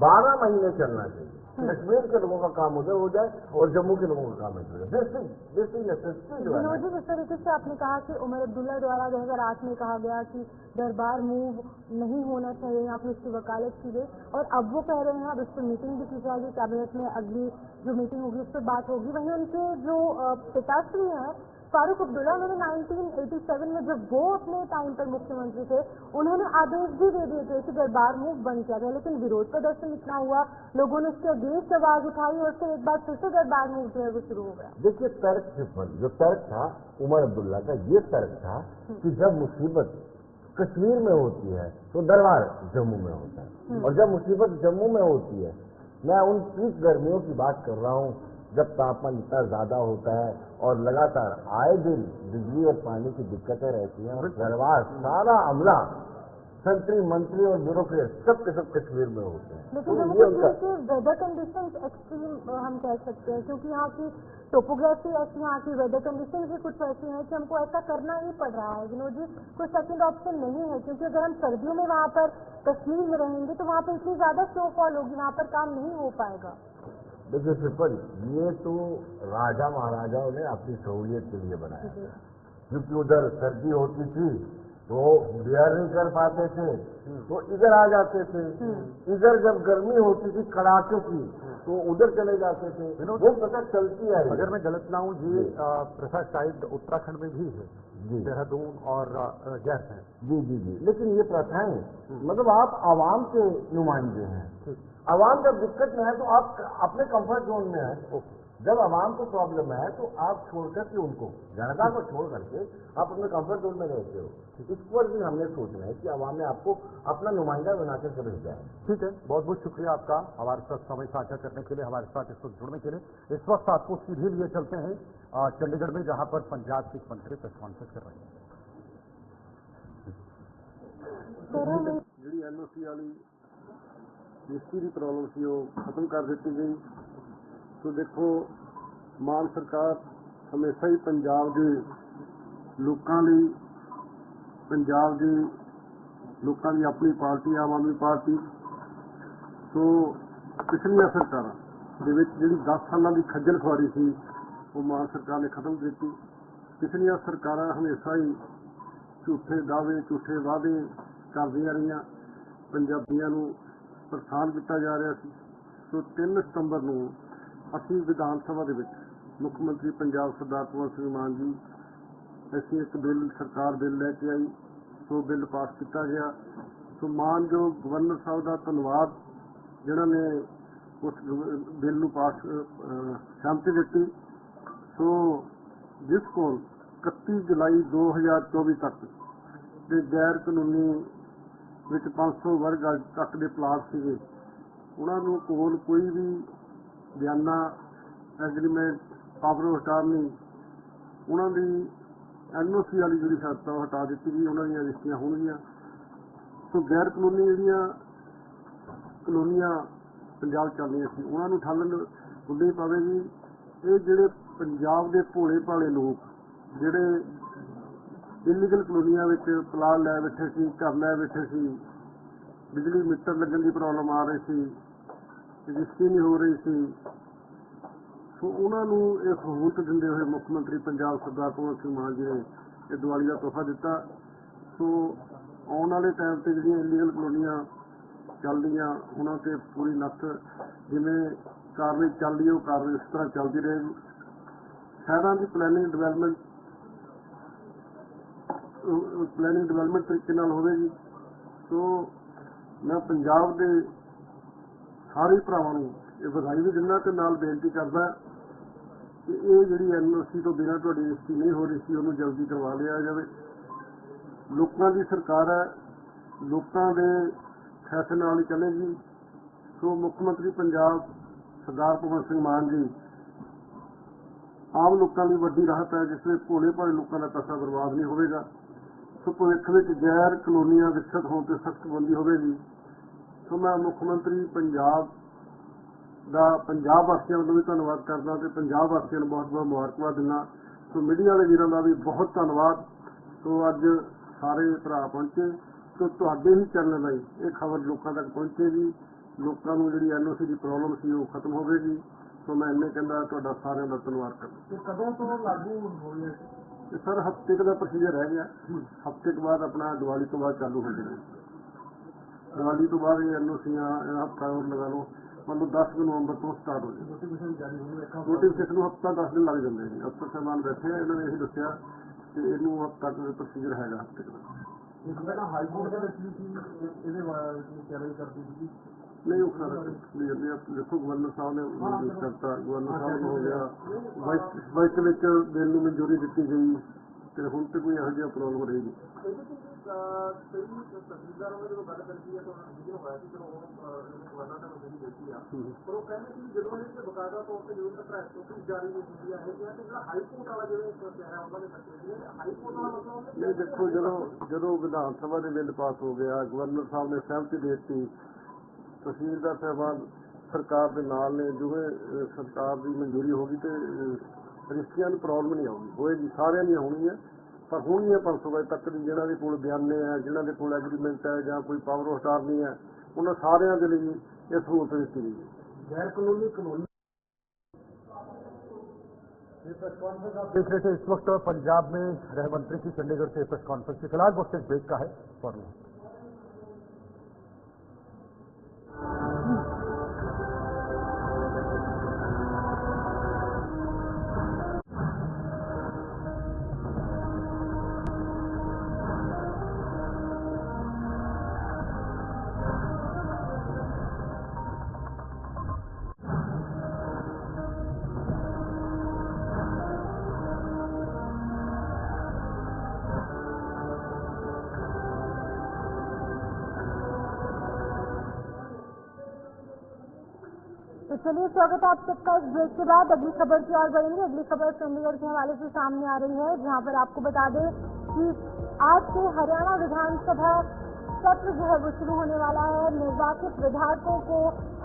F: 12 महीने चलना चाहिए। कश्मीर के लोगों का काम उधर हो जाए और जम्मू के लोगों का काम इधर हो जाए। बेसिक नेसेसिटी जो है।
A: विनोद जी, जिस तरीके से आपने कहा कि उमर अब्दुल्ला द्वारा 2008 में कहा गया कि दरबार मूव नहीं होना चाहिए, यहाँ पर उसकी वकालत की गई, और अब वो कह रहे हैं अब इस पर मीटिंग भी की जाएगी, कैबिनेट में अगली जो मीटिंग होगी उस पर बात होगी। वहीं उनके जो पिताश्री हैं फारूक अब्दुल्ला, उन्होंने 1987 में जब वो अपने टाइम पर मुख्यमंत्री थे, उन्होंने आदेश भी दे दिए थे कि दरबार मूव बंद किया गया, लेकिन विरोध प्रदर्शन इतना हुआ, लोगों ने उसके अगेंस्ट आवाज उठाई, और फिर एक बार फिर से दरबार मूव जो है वो शुरू हो गया।
F: देखिए तर्क जो तर्क था उमर अब्दुल्ला का, ये तर्क था कि जब मुसीबत कश्मीर में होती है तो दरबार जम्मू में होता है, और जब मुसीबत जम्मू में होती है, मैं उन पीक गर्मियों की बात कर रहा हूँ जब तापमान इतना ज्यादा होता है और लगातार आए दिन बिजली और पानी की दिक्कतें रहती हैं, और दरबार सारा अमला संतरी मंत्री और ब्यूरोक्रेट सब के सब कश्मीर में होते हैं।
A: लेकिन
F: तो
A: जम्मू
F: ये
A: कश्मीर
F: उनका
A: के वेदर कंडीशन एक्सट्रीम हम कह सकते हैं, क्योंकि यहाँ की टोपोग्राफी ऐसी, यहाँ की वेदर कंडीशन भी कुछ ऐसी है कि हमको ऐसा करना ही पड़ रहा है। विनोद जी, कोई सेकंड ऑप्शन नहीं है, क्योंकि अगर हम सर्दियों में वहाँ पर कश्मीर में रहेंगे तो वहाँ पर इतनी ज्यादा स्नोफॉल होगी, वहाँ पर काम नहीं हो पाएगा।
F: देखिए ट्रिपल, ये तो राजा महाराजाओं ने अपनी सहूलियत के लिए बनाया, क्योंकि उधर सर्दी होती थी तो बियर नहीं कर पाते थे तो इधर आ जाते थे, इधर जब गर्मी होती थी कड़ाके की तो उधर चले जाते थे। वो प्रथा चलती है।
B: अगर मैं गलत ना हूँ, ये प्रथा शायद उत्तराखंड में भी है, देहरादून और गैर है।
F: जी, लेकिन ये प्रथाएं मतलब आप आवाम के नुमाइंदे हैं। आवाम जब दिक्कत में है तो आप अपने कंफर्ट जोन में है। जब आवाम को प्रॉब्लम है तो आप छोड़ करके उनको, जनता को छोड़ करके आप अपने कंफर्ट जोन में रहते हो। इस पर भी हमने सोचना है कि आवाम ने आपको अपना नुमाइंदा बनाकर के भेजा है।
B: ठीक है, बहुत बहुत शुक्रिया आपका हमारे साथ समय साझा करने के लिए, हमारे साथ इस वक्त जुड़ने के लिए। इस वक्त आपको सीधे लिए चलते हैं चंडीगढ़ में, जहां पर पंजाब के मंत्री प्रेस कॉन्फ्रेंस कर रहे हैं।
C: जी एनओसी वाली रजिस्ट्री की प्रॉब्लम सी वो खत्म कर दी गई। तो देखो मान सरकार हमेशा ही पंजाब के लोगों ਲਈ, पंजाब के लोगों की अपनी पार्टी आम आदमी पार्टी, तो पिछलियां सरकारां ਦੇ ਵਿੱਚ ਜਿਹੜੀ 10 ਸਾਲਾਂ ਦੀ ਖੱਜਲ ਖੁਆਰੀ ਸੀ ਉਹ ਮਾਨ ਸਰਕਾਰ ਨੇ ਖਤਮ ਕੀਤੀ। ਪਿਛਲੀਆਂ ਸਰਕਾਰਾਂ ਹਮੇਸ਼ਾ ਹੀ ਝੂਠੇ ਦਾਅਵੇ, ਝੂਠੇ ਵਾਅਦੇ ਕਰਦੀਆਂ ਰਹੀਆਂ, ਪੰਜਾਬੀਆਂ ਨੂੰ ਪਰੇਸ਼ਾਨ ਕੀਤਾ ਜਾ ਰਿਹਾ ਸੀ। ਸੋ 3 ਸਤੰਬਰ ਨੂੰ ਅਸੀਂ ਵਿਧਾਨ ਸਭਾ ਦੇ ਵਿੱਚ ਮੁੱਖ ਮੰਤਰੀ ਪੰਜਾਬ ਸਰਦਾਰ ਭਗਵੰਤ ਸਿੰਘ ਮਾਨ ਜੀ ਅਸੀਂ ਇੱਕ ਬਿੱਲ, ਸਰਕਾਰ ਬਿੱਲ ਲੈ ਕੇ ਆਈ। ਸੋ ਬਿੱਲ ਪਾਸ ਕੀਤਾ ਗਿਆ। ਸੋ ਮਾਨਯੋਗ ਗਵਰਨਰ ਸਾਹਿਬ ਦਾ ਧੰਨਵਾਦ ਜਿਨ੍ਹਾਂ ਨੇ ਉਸ ਬਿੱਲ ਨੂੰ ਪਾਸ ਸਹਿਮਤੀ ਦਿੱਤੀ। ਸੋ ਜਿਸ ਕੋਲ 31 ਜੁਲਾਈ 2024 ਤੱਕ ਦੇ ਗੈਰ ਕਾਨੂੰਨੀ ਵਿੱਚ 500 ਵਰਗ ਤੱਕ ਦੇ ਪਲਾਟ ਸੀਗੇ, ਉਹਨਾਂ ਨੂੰ ਕੋਲ ਕੋਈ ਵੀ ਬਿਆਨਾ, ਐਗਰੀਮੈਂਟ, ਪਾਵਰ ਆਫ ਅਟਾਰਨੀ, ਉਹਨਾਂ ਦੀ ਐਨਓਸੀ ਵਾਲੀ ਜਿਹੜੀ ਸ਼ਰਤ ਆ ਉਹ ਹਟਾ ਦਿੱਤੀ ਗਈ, ਉਹਨਾਂ ਦੀਆਂ ਰਜਿਸਟਰੀਆਂ ਹੋਣਗੀਆਂ। ਸੋ ਗੈਰ ਕਾਨੂੰਨੀ ਜਿਹੜੀਆਂ ਕਲੋਨੀਆਂ ਪੰਜਾਬ ਚੱਲ ਰਹੀਆਂ ਸੀ ਉਹਨਾਂ ਨੂੰ ਠੱਲ ਖੁੱਲ੍ਹਣੀ ਪਵੇਗੀ। ਇਹ ਜਿਹੜੇ ਪੰਜਾਬ ਦੇ ਭੋਲੇ ਭਾਲੇ ਲੋਕ ਜਿਹੜੇ ਇਲੀਗਲ ਕਲੋਨੀਆਂ ਵਿੱਚ ਪਲਾਟ ਲੈ ਬੈਠੇ ਸੀ, ਘਰ ਲੈ ਬੈਠੇ ਸੀ, ਬਿਜਲੀ ਮੀਟਰ ਲੱਗਣ ਦੀ ਪ੍ਰੋਬਲਮ ਆ ਰਹੀ ਸੀ, ਰਜਿਸਟਰੀ ਨਹੀਂ ਹੋ ਰਹੀ ਸੀ, ਸੋ ਉਹਨਾਂ ਨੂੰ ਇਹ ਸਹੂਲਤ ਦਿੰਦੇ ਹੋਏ ਮੁੱਖ ਮੰਤਰੀ ਪੰਜਾਬ ਸਰਦਾਰ ਭਗਵੰਤ ਸਿੰਘ ਮਾਨ ਜੀ ਨੇ ਇਹ ਦੀਵਾਲੀ ਦਾ ਤੋਹਫਾ ਦਿੱਤਾ। ਸੋ ਆਉਣ ਵਾਲੇ ਟਾਈਮ 'ਤੇ ਜਿਹੜੀਆਂ ਇਲੀਗਲ ਕਲੋਨੀਆਂ ਚੱਲਦੀਆਂ ਉਹਨਾਂ 'ਤੇ ਪੂਰੀ ਨੱਥ, ਜਿਵੇਂ ਕਾਰਵਾਈ ਚੱਲ ਰਹੀ ਹੈ ਉਹ ਕਾਰਵਾਈ ਇਸ ਤਰ੍ਹਾਂ ਚੱਲਦੀ ਰਹੇਗੀ। ਸ਼ਹਿਰਾਂ ਦੀ ਪਲੈਨਿੰਗ ਡਿਵੈਲਪਮੈਂਟ ਤਰੀਕੇ ਨਾਲ ਹੋਵੇਗੀ। ਸੋ ਮੈਂ ਪੰਜਾਬ ਦੇ ਸਾਰੇ ਭਰਾਵਾਂ ਨੂੰ ਇਹ ਵਧਾਈ ਵੀ ਦਿੰਦਾ ਤੇ ਨਾਲ ਬੇਨਤੀ ਕਰਦਾ ਕਿ ਇਹ ਜਿਹੜੀ ਐਨਓਸੀ ਤੋਂ ਬਿਨਾਂ ਤੁਹਾਡੀ ਰਜਿਸਟਰੀ ਨਹੀਂ ਹੋ ਰਹੀ ਸੀ ਉਹਨੂੰ ਜਲਦੀ ਕਰਵਾ ਲਿਆ ਜਾਵੇ। ਲੋਕਾਂ ਦੀ ਸਰਕਾਰ ਹੈ, ਲੋਕਾਂ ਦੇ ਫੈਸਲੇ ਨਾਲ ਹੀ ਚੱਲੇਗੀ। ਸੋ ਮੁੱਖ ਮੰਤਰੀ ਪੰਜਾਬ ਸਰਦਾਰ ਭਗਵੰਤ ਸਿੰਘ ਮਾਨ ਜੀ ਆਮ ਲੋਕਾਂ ਲਈ ਵੱਡੀ ਰਾਹਤ ਹੈ, ਜਿਸ ਵਿੱਚ ਭੋਲੇ ਭਾਲੇ ਲੋਕਾਂ ਦਾ ਪੈਸਾ ਬਰਬਾਦ ਨਹੀਂ ਹੋਵੇਗਾ। ਸੋ ਭਵਿੱਖ ਵਿੱਚ ਗੈਰ ਕਲੋਨੀਆਂ ਵਿਕਸਿਤ ਹੋਣ ਤੇ ਸਖਤ ਪਾਬੰਦੀ ਹੋਵੇਗੀ। ਸੋ ਮੈਂ ਮੁੱਖ ਮੰਤਰੀ ਪੰਜਾਬ ਦਾ ਪੰਜਾਬ ਵਾਸੀਆਂ ਵੱਲੋਂ ਵੀ ਧੰਨਵਾਦ ਕਰਦਾ ਤੇ ਪੰਜਾਬ ਵਾਸੀਆਂ ਨੂੰ ਬਹੁਤ ਬਹੁਤ ਮੁਬਾਰਕਬਾਦ ਦਿੰਦਾ। ਸੋ ਮੀਡੀਆ ਵਾਲੇ ਵੀਰਾਂ ਦਾ ਵੀ ਬਹੁਤ ਧੰਨਵਾਦ। ਸੋ ਅੱਜ ਸਾਰੇ ਭਰਾ ਪਹੁੰਚੇ, ਸੋ ਤੁਹਾਡੇ ਹੀ ਚੈਨਲ ਰਾਹੀਂ ਇਹ ਖਬਰ ਲੋਕਾਂ ਤੱਕ ਪਹੁੰਚੇਗੀ। ਲੋਕਾਂ ਨੂੰ ਜਿਹੜੀ NOC ਦੀ ਪ੍ਰੋਬਲਮ ਸੀ ਉਹ ਖਤਮ ਹੋਵੇਗੀ। ਸੋ ਮੈਂ ਇੰਨੇ ਕਹਿੰਦਾ ਤੁਹਾਡਾ ਸਾਰਿਆਂ ਦਾ ਧੰਨਵਾਦ ਕਰਦਾ।
B: कदों तो लागू हो गए?
C: ਇਹ ਸਰ ਹਫ਼ਤੇ ਕੁ ਦਾ ਪ੍ਰੋਸੀਜਰ ਰਹਿ ਗਿਆ। ਹਫ਼ਤੇ ਕੁ ਬਾਅਦ ਆਪਣਾ ਦੀਵਾਲੀ ਤੋਂ ਬਾਅਦ ਚਾਲੂ ਹੋ ਜਾਣਾ। ਦੀਵਾਲੀ ਤੋਂ ਬਾਅਦ ਇਹ NOCਆਂ ਹਫ਼ਤਾ ਹੋਰ ਲਗਾ ਲਓ, ਮਤਲਬ 10 ਨਵੰਬਰ ਤੋਂ ਸਟਾਰਟ ਹੋ ਜਾਏਗਾ।
B: नोटिफिकेशन जारी होने
C: ਨੋਟੀਫਿਕੇਸ਼ਨ ਨੂੰ ਹਫ਼ਤਾ 10 ਦਿਨ ਲੱਗ ਜਾਂਦੇ ਜੀ। ਅਫਸਰ ਸਾਹਿਬਾਨ ਬੈਠੇ ਆ, ਇਹਨਾਂ ਨੇ ਇਹ ਦੱਸਿਆ ਕਿ ਇਹਨੂੰ ਹਫ਼ਤਾ ਕੁ ਪ੍ਰੋਸੀਜਰ ਹੈਗਾ ਹਫ਼ਤੇ ਕੁ ਦਾ।
B: का हाई कोर्ट के चैलेंज करती थी
C: नहीं वो सारा क्लियर नहीं। देखो गवर्नर साहब ने करता, गवर्नर साहब हो गया वाइट ਵਿੱਚ ਬਿੱਲ ਨੂੰ ਮਨਜ਼ੂਰੀ ਦਿੱਤੀ ਗਈ ਤੇ ਹੁਣ ਤੇ ਕੋਈ ਇਹੋ ਜਿਹਾ ਪ੍ਰੋਬਲਮ ਰਹੇਗੀ।
B: ਕਈ ਤਹਿਸੀਲਦਾਰਾਂ ਨੇ ਜਦੋਂ ਗੱਲ ਕਰੀ ਹੈ ਤਾਂ ਵੀਡੀਓ ਹੋਇਆ ਸੀ ਜਦੋਂ ਗਵਰਨਰ ਨੇ ਮਨਜ਼ੂਰੀ ਦਿੱਤੀ ਆ, ਪਰ ਉਹ ਕਹਿੰਦੇ ਕਿ ਜਦੋਂ ਇਹ ਬਕਾਇਦਾ ਤੌਰ ਤੇ ਜਦੋਂ ਤੱਕ ਨੋਟਿਸ ਜਾਰੀ ਨਹੀਂ ਹੁੰਦੀ ਹੈ ਤੇ ਜਿਹੜਾ ਹਾਈ ਕੋਰਟ ਵਾਲਾ ਜਿਹੜੇ ਕਿਹਾ ਹੈ ਉਹਨਾਂ ਨੇ ਦੱਸਿਆ ਹਾਈ ਕੋਰਟ ਵਾਲਾ ਮਤਲਬ
C: ਇਹ ਦੇਖੋ ਜਦੋਂ ਵਿਧਾਨ ਸਭਾ ਦੇ ਬਿੱਲ ਪਾਸ ਹੋ ਗਿਆ, ਗਵਰਨਰ ਸਾਹਿਬ ਨੇ ਸਹਿਮਤੀ ਦੇ ਦਿੱਤੀ, ਤਹਿਸੀਲਦਾਰ ਸਾਹਿਬਾਨ ਸਰਕਾਰ ਦੇ ਨਾਲ ਨੇ, ਜਿਵੇਂ ਸਰਕਾਰ ਦੀ ਮਨਜ਼ੂਰੀ ਹੋ ਗਈ ਤੇ ਰਜਿਸਟਰੀਆਂ ਨੂੰ ਪ੍ਰੋਬਲਮ ਨਹੀਂ ਆਉਗੀ, ਹੋਏਗੀ ਸਾਰਿਆਂ ਦੀਆਂ ਹੋਣਗੀਆਂ, ਪਰ ਹੋਣਗੀਆਂ 500 ਵਜੇ ਤੱਕ ਦੀ। ਜਿਹਨਾਂ ਦੇ ਕੋਲ ਬਿਆਨੇ ਹੈ, ਜਿਹਨਾਂ ਦੇ ਕੋਲ ਐਗਰੀਮੈਂਟ ਹੈ ਜਾਂ ਕੋਈ ਪਾਵਰ ਆਫ ਅਟਾਰਨੀ ਹੈ, ਉਹਨਾਂ ਸਾਰਿਆਂ ਦੇ ਲਈ ਇਹ ਸਹੂਲਤ ਦਿੱਤੀ ਗਈ ਹੈ।
B: गैर कानूनी
G: आप देख रहे थे इस वक्त पंजाब में गृह मंत्री की चंडीगढ़ से प्रेस कॉन्फ्रेंस के खिलाफ वक्त ब्रेक का है फॉर
A: तो चलिए स्वागत है आप सबका इस ब्रेक के बाद। अगली खबर की ओर बढ़ेंगे। अगली खबर चंडीगढ़ के हवाले से सामने आ रही है, जहां पर आपको बता दें कि आज से हरियाणा विधानसभा सत्र जो है वो शुरू होने वाला है। निर्वाचित विधायकों को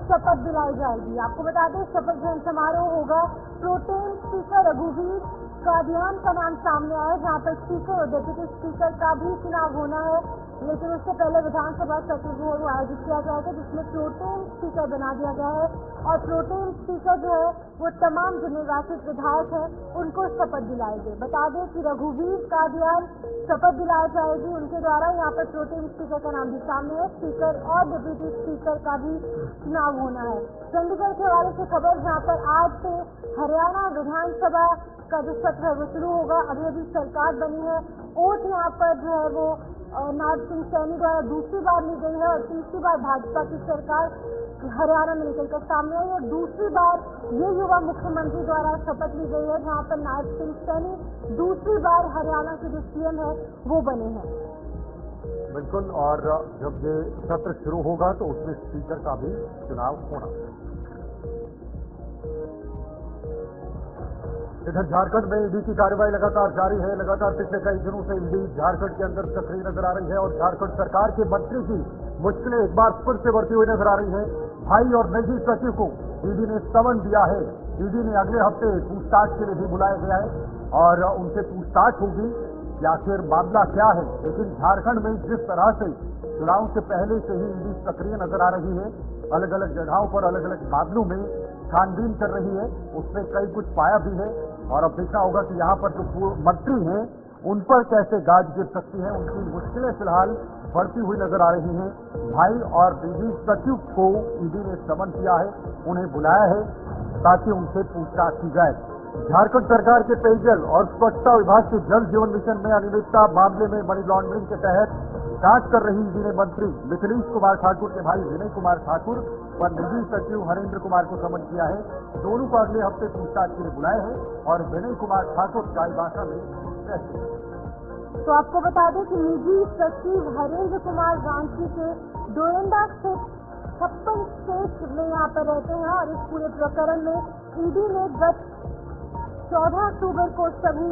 A: शपथ दिलाई जाएगी। आपको बता दें शपथ ग्रहण समारोह होगा। प्रोटेम स्पीकर रघुवीर कादियान का नाम सामने आया, जहां पर स्पीकर और डिप्टी स्पीकर का भी चुनाव होना है, लेकिन उससे पहले विधानसभा सत्र जो है वो आयोजित किया जाएगा, जिसमें प्रोटेम स्पीकर बना दिया गया है। और प्रोटेम स्पीकर जो है वो तमाम जो निर्वाचित विधायक हैं उनको शपथ दिलाएंगे। बता दें कि रघुवीर कादियान शपथ दिलाई जाएगी उनके द्वारा। यहाँ पर प्रोटेम स्पीकर का नाम भी सामने है, स्पीकर और डिप्टी स्पीकर का भी चुनाव होना है। चंडीगढ़ के हवाले से खबर, जहाँ पर आज से हरियाणा विधानसभा का जो सत्र है वो शुरू होगा। अभी सरकार बनी है। ओट यहाँ पर जो है वो नाथ सिंह सैनी द्वारा दूसरी बार ली गई है और तीसरी बार भाजपा की सरकार हरियाणा में निकलकर सामने आई और दूसरी बार ये युवा मुख्यमंत्री द्वारा शपथ ली गई है, जहां पर नाथ सिंह सैनी दूसरी बार हरियाणा के जो CM है वो बने हैं।
G: बिल्कुल। और जब ये सत्र शुरू होगा तो उसमें स्पीकर का भी चुनाव होना। इधर झारखंड में ईडी की कार्रवाई लगातार जारी है। लगातार पिछले कई दिनों से ईडी झारखंड के अंदर सक्रिय नजर आ रही है और झारखंड सरकार के मंत्री की मुश्किलें एक बार फिर से बढ़ती हुई नजर आ रही है। भाई और निजी सचिव को ईडी ने समन दिया है। ईडी ने अगले हफ्ते पूछताछ के लिए भी बुलाया गया है और उनसे पूछताछ होगी कि आखिर मामला क्या है। लेकिन झारखंड में जिस तरह से चुनाव से पहले से ही ईडी सक्रिय नजर आ रही है, अलग अलग जगहों पर अलग अलग मामलों में छानबीन कर रही है, उसमें कई कुछ पाया भी है। और अब देखना होगा कि यहाँ पर जो मंत्री हैं उन पर कैसे गाज गिर सकती है। उनकी मुश्किलें फिलहाल बढ़ती हुई नजर आ रही हैं। भाई और निजी सचिव को ईडी ने समन किया है, उन्हें बुलाया है ताकि उनसे पूछताछ की जाए। झारखंड सरकार के पेयजल और स्वच्छता विभाग के जल जीवन मिशन में अनियमितता मामले में मनी लॉन्ड्रिंग के तहत जांच कर रही ईडी ने मंत्री मिथिलेश कुमार ठाकुर के भाई विनय कुमार ठाकुर पर निजी सचिव हरेंद्र कुमार को समन किया है। दोनों को अगले हफ्ते पूछताछ के लिए बुलाए हैं और विनय कुमार ठाकुर चाईबासा में
A: तो आपको बता दें कि निजी सचिव हरेंद्र कुमार रांची के डोरंडा स्थित 56 स्टेट में यहाँ पर रहते हैं और इस पूरे प्रकरण में ईडी ने गत 14 अक्टूबर को सभी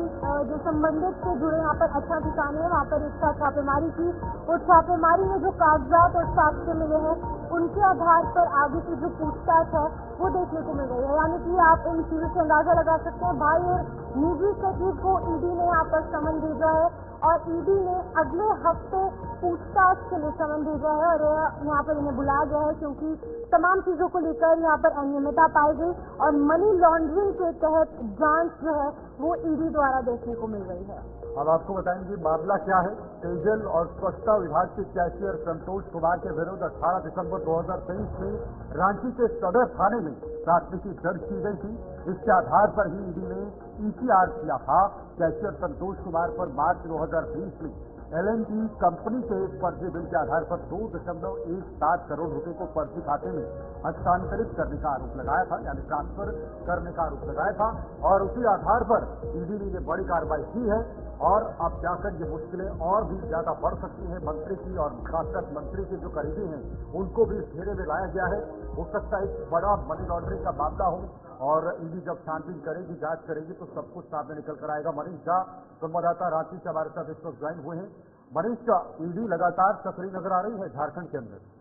A: जो संबंधित से जुड़े यहाँ पर अच्छा ठिकाने हैं वहाँ पर इसका छापेमारी की। उस छापेमारी में जो कागजात और साक्ष्य मिले हैं उनके आधार पर आगे की जो पूछताछ है वो देखने को मिल रही है। यानी कि आप इन चीजों से अंदाजा लगा सकते हैं भाई और निजी सचिव को ईडी ने यहाँ पर समन भेजा है और ईडी ने अगले हफ्ते पूछताछ के लिए समन भेजा है और यहाँ पर इन्हें बुलाया गया है क्योंकि तमाम चीजों को लेकर यहाँ पर अनियमितता पाई गई और मनी लॉन्ड्रिंग के तहत जांच जो है वो ईडी द्वारा देखने को मिल रही है।
G: अब आपको बताएंगे मामला क्या है। पेयजल और स्वच्छता विभाग के कैशियर संतोष कुमार के विरुद्ध 18 दिसंबर 2023 में रांची के सदर थाने में प्राथमिकी दर्ज की गई थी। इसके आधार पर ही ईडी ने ईसीआर किया था। कैशियर संतोष कुमार पर मार्च 2020 में L&T कंपनी के एक फर्जी बिल के आधार पर 2.17 करोड़ रुपए को फर्जी खाते में हस्तांतरित करने का आरोप लगाया था, यानी ट्रांसफर करने का आरोप लगाया था और उसी आधार पर ईडी ने बड़ी कार्रवाई की है और अब जाकर ये मुश्किलें और भी ज्यादा बढ़ सकती हैं। मंत्री की और खासकर मंत्री के जो करीबी हैं उनको भी इस घेरे में लाया गया है। हो सकता है एक बड़ा मनी लॉन्ड्रिंग का मामला हो और ईडी जब छानबीन करेगी, जांच करेगी तो सब कुछ सामने निकल कर आएगा। मनीष झा संवाददाता रांची से हमारे साथ इस वक्त ज्वाइन हुए हैं। मनीष झा, ईडी लगातार सक्रिय नजर आ रही है झारखंड के अंदर।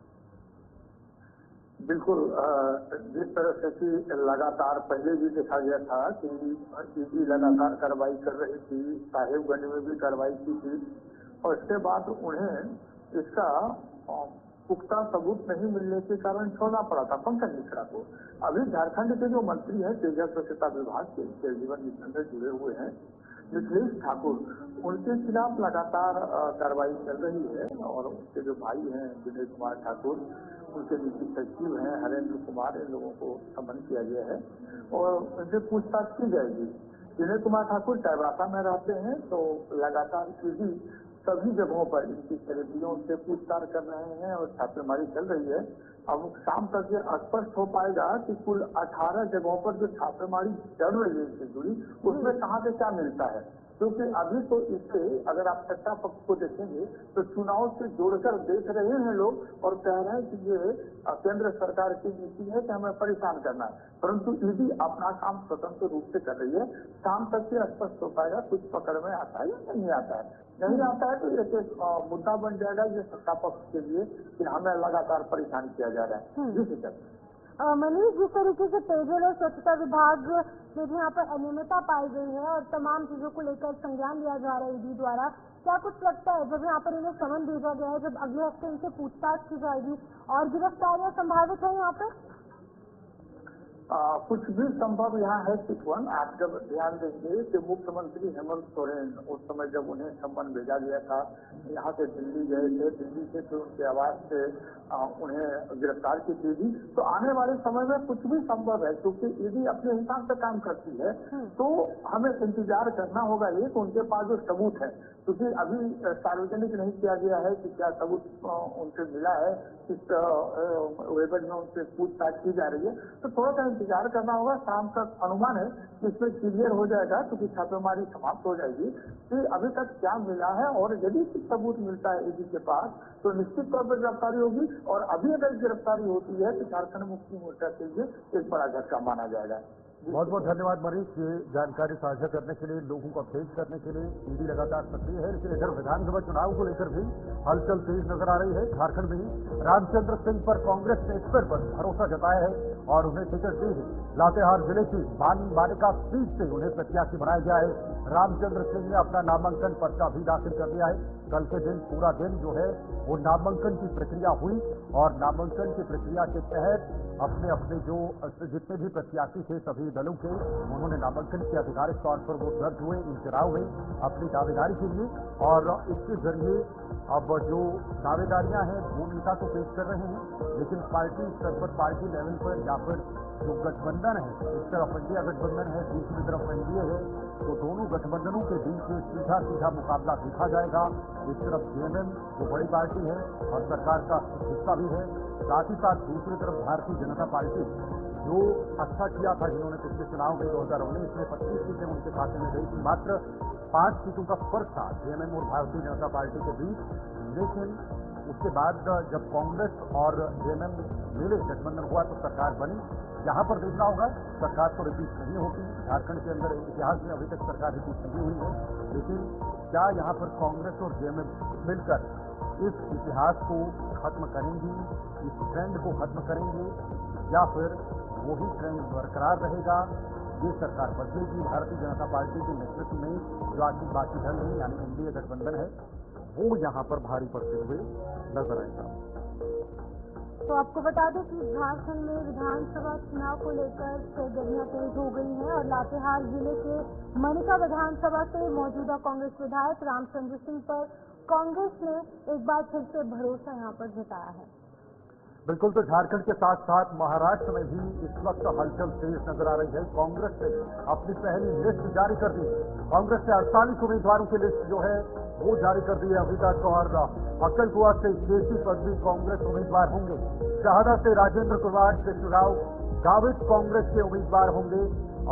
E: बिल्कुल, जिस तरह से कि लगातार पहले भी देखा गया था कि ईडी लगातार कार्रवाई कर रही थी, साहेबगंज में भी कार्रवाई की थी और इसके बाद उन्हें इसका पुख्ता सबूत नहीं मिलने के कारण छोड़ना पड़ा था पंकज मिश्रा को। अभी झारखंड के जो मंत्री हैं पेयजल स्वच्छता विभाग के जल जीवन मिशन से जुड़े हुए हैं मिथिलेश ठाकुर, उनके खिलाफ लगातार कार्रवाई चल रही है और उनके जो भाई हैं विनय कुमार ठाकुर, उनके निजी सचिव हैं हरेंद्र कुमार, इन लोगों को समन किया गया है और उनसे पूछताछ की जाएगी। विनय कुमार ठाकुर चाईबासा में रहते हैं तो लगातार ईडी सभी जगहों पर इनकी खरीदियों से पूछताछ कर रहे हैं और छापेमारी चल रही है। अब शाम तक ये स्पष्ट हो पाएगा कि कुल 18 जगहों पर जो छापेमारी चल रही है इससे जुड़ी उसमें कहाँ से क्या मिलता है, क्योंकि अभी तो इससे अगर आप सत्ता पक्ष को देखेंगे तो चुनाव से जोड़कर देख रहे हैं लोग और कह रहे हैं कि ये केंद्र सरकार की नीति है कि हमें परेशान करना है, परंतु ईडी अपना काम स्वतंत्र रूप से कर रही है। शाम तक ये स्पष्ट हो पाएगा कुछ पकड़ में आता है या नहीं आता है। नहीं आता है तो एक मुद्दा बन जाएगा ये सत्ता पक्ष के लिए कि हमें लगातार परेशान किया जा रहा है। जिस
A: मनीष, जिस तरीके से पेयजल और स्वच्छता विभाग में भी यहाँ पर अनियमितता पाई गई है और तमाम चीजों को लेकर संज्ञान लिया जा रहा है ईडी द्वारा, क्या कुछ लगता है जब यहाँ पर इन्हें समन भेजा गया है, जब अगले हफ्ते इनसे पूछताछ की जाएगी और गिरफ्तारियां संभावित है यहाँ पर?
E: कुछ भी संभव यहाँ है चितवन। आप जब ध्यान देंगे कि मुख्यमंत्री हेमंत सोरेन उस समय जब उन्हें सम्मन भेजा गया था, यहाँ से दिल्ली गए थे, दिल्ली से फिर उनके आवास से उन्हें गिरफ्तार की थी। तो आने वाले समय में कुछ भी संभव है क्योंकि ईडी अपने हिसाब से काम करती है। तो हमें इंतजार करना होगा ये कि उनके पास जो सबूत है, क्योंकि अभी सार्वजनिक नहीं किया गया है कि क्या सबूत उनसे मिला है, किस एवज में उनसे पूछताछ की जा रही है, तो थोड़ा सा इंतजार करना होगा। शाम तक अनुमान है कि इसमें क्लियर हो जाएगा क्योंकि छापेमारी समाप्त हो जाएगी कि अभी तक क्या मिला है और यदि कुछ सबूत मिलता है ईडी के पास तो निश्चित तौर पर गिरफ्तारी होगी और अभी अगर गिरफ्तारी होती है तो झारखंड मुक्ति मोर्चा के लिए एक बड़ा झटका माना जाएगा।
G: बहुत बहुत धन्यवाद मनीष, ये जानकारी साझा करने के लिए, लोगों को अपडेट करने के लिए। ईडी लगातार सक्रिय है, लेकिन इधर विधानसभा चुनाव को लेकर भी हलचल तेज नजर आ रही है। झारखंड में ही रामचंद्र सिंह पर कांग्रेस ने इस पर भरोसा जताया है और उन्हें टिकट दी है। लातेहार जिले की बालिका सीट से उन्हें प्रत्याशी बनाया गया है। रामचंद्र सिंह ने अपना नामांकन पर्चा भी दाखिल कर दिया है। कल के दिन पूरा दिन जो है वो नामांकन की प्रक्रिया हुई और नामांकन की प्रक्रिया के तहत अपने अपने जो जितने भी प्रत्याशी थे सभी दलों के, उन्होंने नामांकन के आधिकारिक तौर पर वो दर्ज हुए इन चुनाव में अपनी दावेदारी के लिए और इसके जरिए अब जो दावेदारियां हैं वो नेता तो पेश कर रहे हैं, लेकिन पार्टी स्तर पर, पार्टी लेवल पर या फिर जो गठबंधन है, एक तरफ इंडिया गठबंधन है, दूसरी तरफ एनडीए है, तो दोनों गठबंधनों के बीच में सीधा सीधा मुकाबला देखा जाएगा। एक तरफ जेएमएम जो बड़ी पार्टी है और सरकार का हिस्सा भी है, साथ ही साथ दूसरी तरफ भारतीय जनता पार्टी जो अच्छा किया था, जिन्होंने पिछले चुनाव में 2019 में 25 सीटें उनके खाते में गई थी, मात्र 5 सीटों का फर्क था जेएमएम और भारतीय जनता पार्टी के बीच। लेकिन उसके बाद जब कांग्रेस और जेएमएम मिले, गठबंधन हुआ तो सरकार बनी। यहाँ पर देखना होगा, सरकार तो रिपीट नहीं होती, झारखंड के अंदर इतिहास में अभी तक सरकार रिपीट नहीं हुई है, लेकिन क्या यहाँ पर कांग्रेस और जेएमएम मिलकर इस इतिहास को खत्म करेंगी, इस ट्रेंड को खत्म करेंगे, या फिर वही ट्रेंड बरकरार रहेगा? ये सरकार बदलेगी। भारतीय जनता पार्टी के नेतृत्व में जो आज बाकी दल है यानी एनडीए गठबंधन है, वो यहाँ पर भारी पड़ते हुए नजर आएगा।
A: तो आपको बता दें कि झारखंड में विधानसभा चुनाव को लेकर सरगर्मियां तेज हो गई हैं और लातेहार जिले के मनिका विधानसभा से मौजूदा कांग्रेस विधायक रामचंद्र सिंह पर कांग्रेस ने एक बार फिर से भरोसा यहाँ पर जताया है।
G: बिल्कुल, तो झारखंड के साथ साथ महाराष्ट्र में भी इस वक्त हलचल तेज नजर आ रही है। कांग्रेस ने अपनी पहली लिस्ट जारी कर दी। कांग्रेस ने 48 उम्मीदवारों की लिस्ट जो है वो जारी कर दी है अभी तक, और अक्कलकुआ से केसी पर भी कांग्रेस उम्मीदवार होंगे। शहादा से राजेंद्र कुमार के चुनाव गावित कांग्रेस के उम्मीदवार होंगे,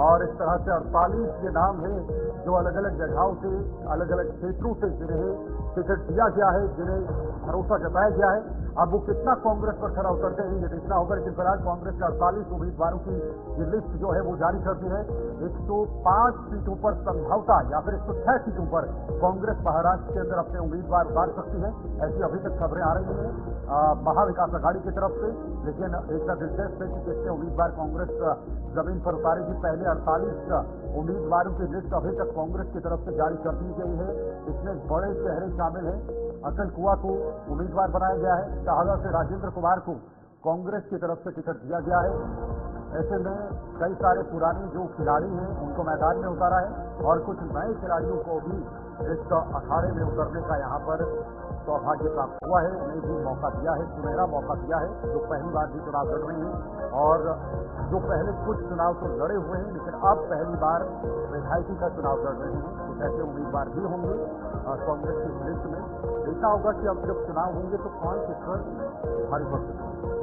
G: और इस तरह से 48 के नाम हैं जो अलग अलग जगहों से, अलग अलग क्षेत्रों से जिन्हें टिकट दिया गया है, जिन्हें भरोसा जताया गया है। अब वो कितना कांग्रेस पर खरा उतरते हैं ये देखना होगा, लेकिन फिलहाल कांग्रेस के 48 उम्मीदवारों की ये लिस्ट जो है वो जारी कर दी है। 105 सीटों पर संभवतः या फिर 106 सीटों पर कांग्रेस महाराष्ट्र के अंदर अपने उम्मीदवार उतार सकती है, ऐसी अभी तक खबरें आ रही हैं महाविकास अघाड़ी की तरफ से। लेकिन एक दिलचस्प है कि कितने उम्मीदवार कांग्रेस जमीन पर उतारेगी। पहले 48 उम्मीदवारों की लिस्ट अभी तक कांग्रेस की तरफ से जारी कर दी गई है। इसमें बड़े चेहरे शामिल हैं। अक्कलकुआ को उम्मीदवार बनाया गया है, शहादा से राजेंद्र कुमार को कांग्रेस की तरफ से टिकट दिया गया है। ऐसे में कई सारे पुराने जो खिलाड़ी हैं उनको मैदान में उतारा है, और कुछ नए खिलाड़ियों को भी इस अखाड़े में उतरने का यहाँ पर सौभाग्य प्राप्त हुआ है। उन्हें भी मौका दिया है, सुनहरा मौका दिया है, जो पहली बार भी चुनाव लड़ रहे हैं, और जो पहले कुछ चुनाव तो लड़े हुए हैं लेकिन अब पहली बार विधायकी का चुनाव लड़ रहे हैं। कुछ ऐसे उम्मीदवार भी होंगे कांग्रेस की लिस्ट में। देखना होगा कि अब जब चुनाव होंगे तो कौन किस पर भारी पड़ सकते हैं।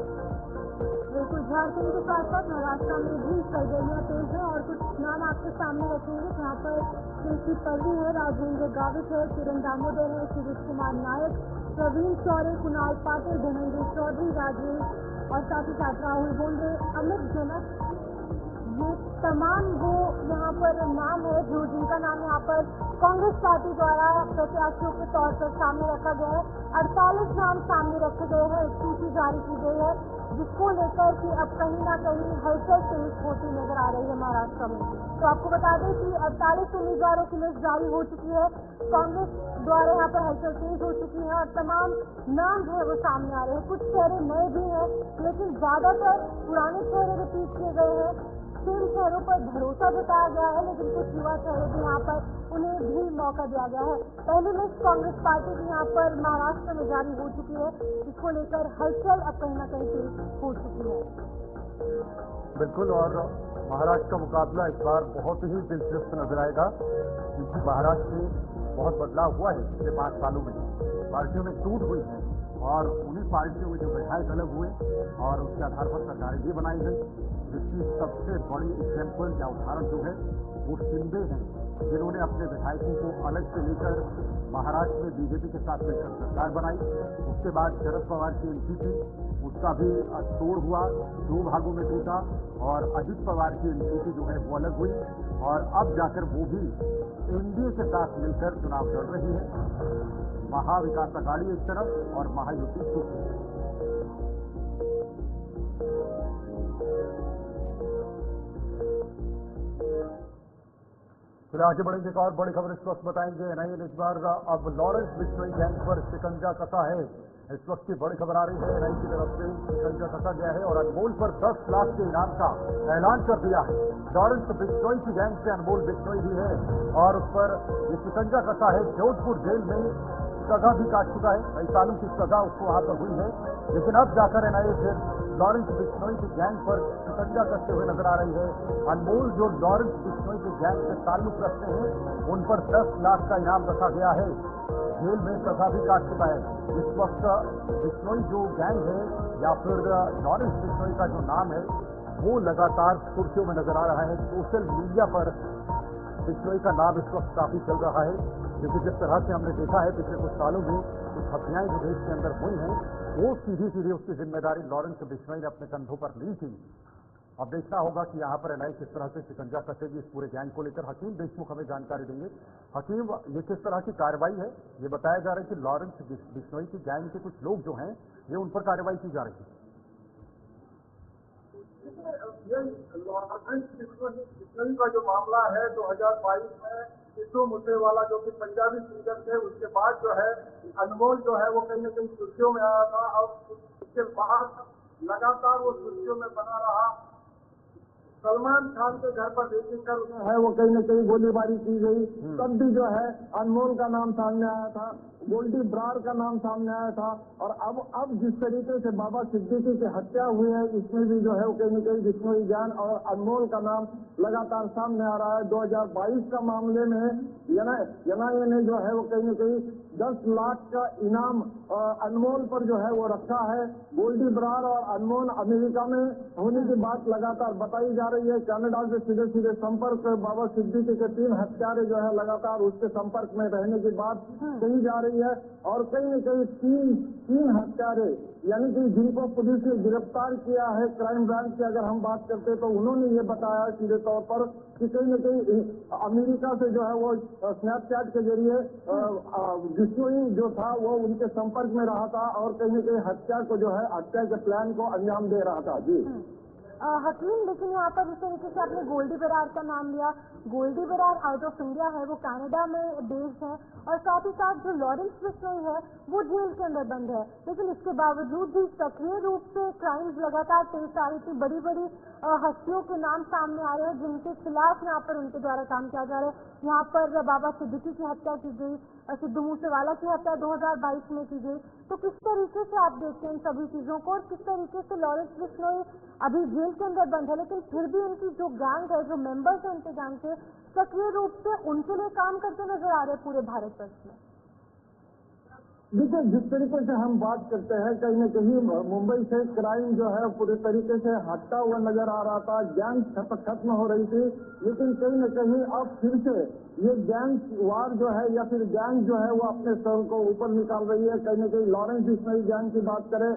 A: बिल्कुल, झारखंड के साथ साथ महाराष्ट्र में भी सरगर्मियां तेज है, और कुछ नाम आपके सामने रखेंगे जहाँ पर केसी पर्वी है, राजेंद्र गावित है, किरण दामोदर है, सुरेश कुमार नायक, प्रवीण चौरे, कुणाल पाटिल, धनंजय चौधरी, राजेश और साथ ही साथ राहुल बोंडे, अमित जनक, ये तमाम वो यहाँ पर नाम है जो जिनका नाम यहाँ पर कांग्रेस पार्टी द्वारा प्रत्याशियों के तौर पर सामने रखा गया है। 48 नाम सामने रखे गए हैं, एक सूची जारी की गई है, जिसको लेकर कि अब कहीं ना कहीं हलचल तेज होती नजर आ रही है महाराष्ट्र में। तो आपको बता दें कि 48 उम्मीदवारों की लिस्ट जारी हो चुकी है, कांग्रेस द्वारा यहाँ पर हलचल तेज हो चुकी है, और तमाम नाम जो है वो सामने आ रहे हैं। कुछ चेहरे नए भी हैं, लेकिन ज्यादातर पुराने चेहरे रिपीट किए गए हैं। सेम चेहरों पर भरोसा जताया गया है, लेकिन कुछ युवा चेहरे भी यहाँ पर उन्हें भी मौका दिया गया है। पहली लिस्ट कांग्रेस पार्टी की यहाँ पर महाराष्ट्र में जारी हो चुकी है, जिसको लेकर हलचल अब कहीं न कहीं तेज हो चुकी है।
G: बिल्कुल, और महाराष्ट्र का मुकाबला इस बार बहुत ही दिलचस्प नजर आएगा, क्योंकि महाराष्ट्र में बहुत बदलाव हुआ है पिछले 5 सालों में। पार्टियों में टूट हुई है, और उन्हीं पार्टियों में जो विधायक अलग हुए और उसके आधार पर सरकारें भी बनाई गई, जिसकी सबसे बड़ी एग्जाम्पल या उदाहरण जो है वो शिंदे हैं, जिन्होंने अपने विधायकों को अलग से लेकर महाराष्ट्र में बीजेपी के साथ मिलकर सरकार बनाई। उसके बाद शरद पवार की एंट्री थी, उसका भी तोड़ हुआ, 2 भागों में टूटा, और अजित पवार की एंट्री थी जो है वो अलग हुई, और अब जाकर वो भी एनडीए के साथ मिलकर चुनाव लड़ रही है। महाविकास अघाड़ी एक तरफ और महायुति दूसरी तरफ। फिर आगे बढ़ेंगे, एक और बड़ी खबर इस वक्त बताएंगे। एनआईए ने इस बार अब लॉरेंस बिश्नोई गैंग पर शिकंजा कसा है। इस वक्त की बड़ी खबर आ रही है, एनआईए की तरफ से शिकंजा कसा गया है और अनमोल पर 10 लाख के इनाम का ऐलान कर दिया है। लॉरेंस बिश्नोई की गैंग से अनमोल बिश्नोई भी है, और उस पर ये शिकंजा कसा है। जोधपुर जेल में सजा भी काट चुका है, कई सालों की सजा उसको वहां पर हुई है, लेकिन अब जाकर एनआईए फिर लॉरेंस बिश्नोई की गैंग पर शिकंजा कसते हुए नजर आ रही है। अनमोल जो लॉरेंस बिश्नोई की गैंग से ताल्लुक रखते हैं, उन पर 10 लाख का इनाम रखा गया है। जेल में सजा भी काट चुका है। इस वक्त बिश्नोई जो गैंग है या फिर लॉरेंस बिश्नोई का जो नाम है वो लगातार सुर्खियों में नजर आ रहा है। सोशल मीडिया पर बिश्नोई का नाम इस वक्त काफी चल रहा है, क्योंकि जिस तरह से हमने देखा है पिछले कुछ सालों में कुछ हत्याएं जो देश के अंदर हुई हैं, वो सीधी सीधी उसकी जिम्मेदारी लॉरेंस बिश्नोई ने अपने कंधों पर ली थी। अब देखना होगा कि यहाँ पर एनआईए किस तरह से शिकंजा कसेगी इस पूरे गैंग को लेकर। हकीम देशमुख हमें जानकारी देंगे। हकीम, ये किस तरह की कार्रवाई है? ये बताया जा रहा है कि लॉरेंस बिश्नोई की गैंग के कुछ लोग जो हैं ये उन पर कार्रवाई की जा रही है।
C: लॉरेंस बिश्नोई का जो मामला है 2022 में सिद्धू मूसेवाला जो कि पंजाबी सिंगर थे, उसके बाद जो है अनमोल जो है वो कहीं न कहीं सुर्खियों में आया था और उसके बाद लगातार वो सुर्खियों में बना रहा। सलमान खान के घर पर देखकर है वो कहीं न कहीं गोलीबारी की गई, तब भी जो है अनमोल का नाम सामने आया था, गोल्डी ब्रार का नाम सामने आया था, और अब जिस तरीके से बाबा सिद्दीकी की हत्या हुई है इसमें भी जो है वो कहीं न कहीं बिश्नोई गैंग और अनमोल का नाम लगातार सामने आ रहा है। 2022 का मामले में एनआईए ने जो है वो कहीं न कहीं 10 लाख का इनाम अनमोल पर जो है वो रखा है। गोल्डी ब्रार और अनमोल अमेरिका में होने की बात लगातार बताई जा रही है। कनाडा से सीधे सीधे संपर्क बाबा सिद्दीकी के 3 हत्यारे जो है लगातार उसके संपर्क में रहने की बात कही जा रही है, और कहीं न कहीं तीन हत्यारे यानी कि जिनको पुलिस ने गिरफ्तार किया है क्राइम ब्रांच की अगर हम बात करते तो उन्होंने ये बताया सीधे तौर पर कि कहीं न कहीं अमेरिका से जो है वो स्नैपचैट के जरिए बिश्नोई जो था वो उनके संपर्क में रहा था और कहीं न कहीं हत्या के प्लान को अंजाम दे रहा था। जी
A: हकीम, लेकिन यहाँ पर जिस तरीके से आपने गोल्डी बरार का नाम लिया, Goldy Brar out of India है, वो कनाडा में बेस्ड है, और साथ ही साथ जो लॉरेंस बिश्नोई है वो जेल के अंदर बंद है, लेकिन इसके बावजूद भी सक्रिय रूप से क्राइम्स लगातार पेश आ रही थी। बड़ी बड़ी हस्तियों के नाम सामने आ रहे हैं जिनके खिलाफ यहाँ पर उनके द्वारा काम किया जा रहा है। यहाँ पर बाबा सिद्दीकी की हत्या की गई, सिद्धू मूसेवाला की हत्या 2022 में की गई। तो किस तरीके से आप देखते हैं इन सभी चीजों को, और किस तरीके से लॉरेंस बिश्नोई अभी जेल के अंदर बंद है, लेकिन फिर भी उनकी जो गैंग है, जो मेंबर्स हैं उनके गैंग के, सक्रिय रूप से उनके लिए काम करते नजर आ रहे हैं पूरे भारतवर्ष में?
C: देखिए, जिस तरीके से हम बात करते हैं कहीं न कहीं मुंबई से क्राइम जो है पूरे तरीके से हटता हुआ नजर आ रहा था, गैंग खत्म हो रही थी, लेकिन कहीं न कहीं अब फिर से ये गैंग वार जो है या फिर गैंग जो है वो अपने सर को ऊपर निकाल रही है। कहीं न कहीं लॉरेंस बिश्नोई गैंग की बात करें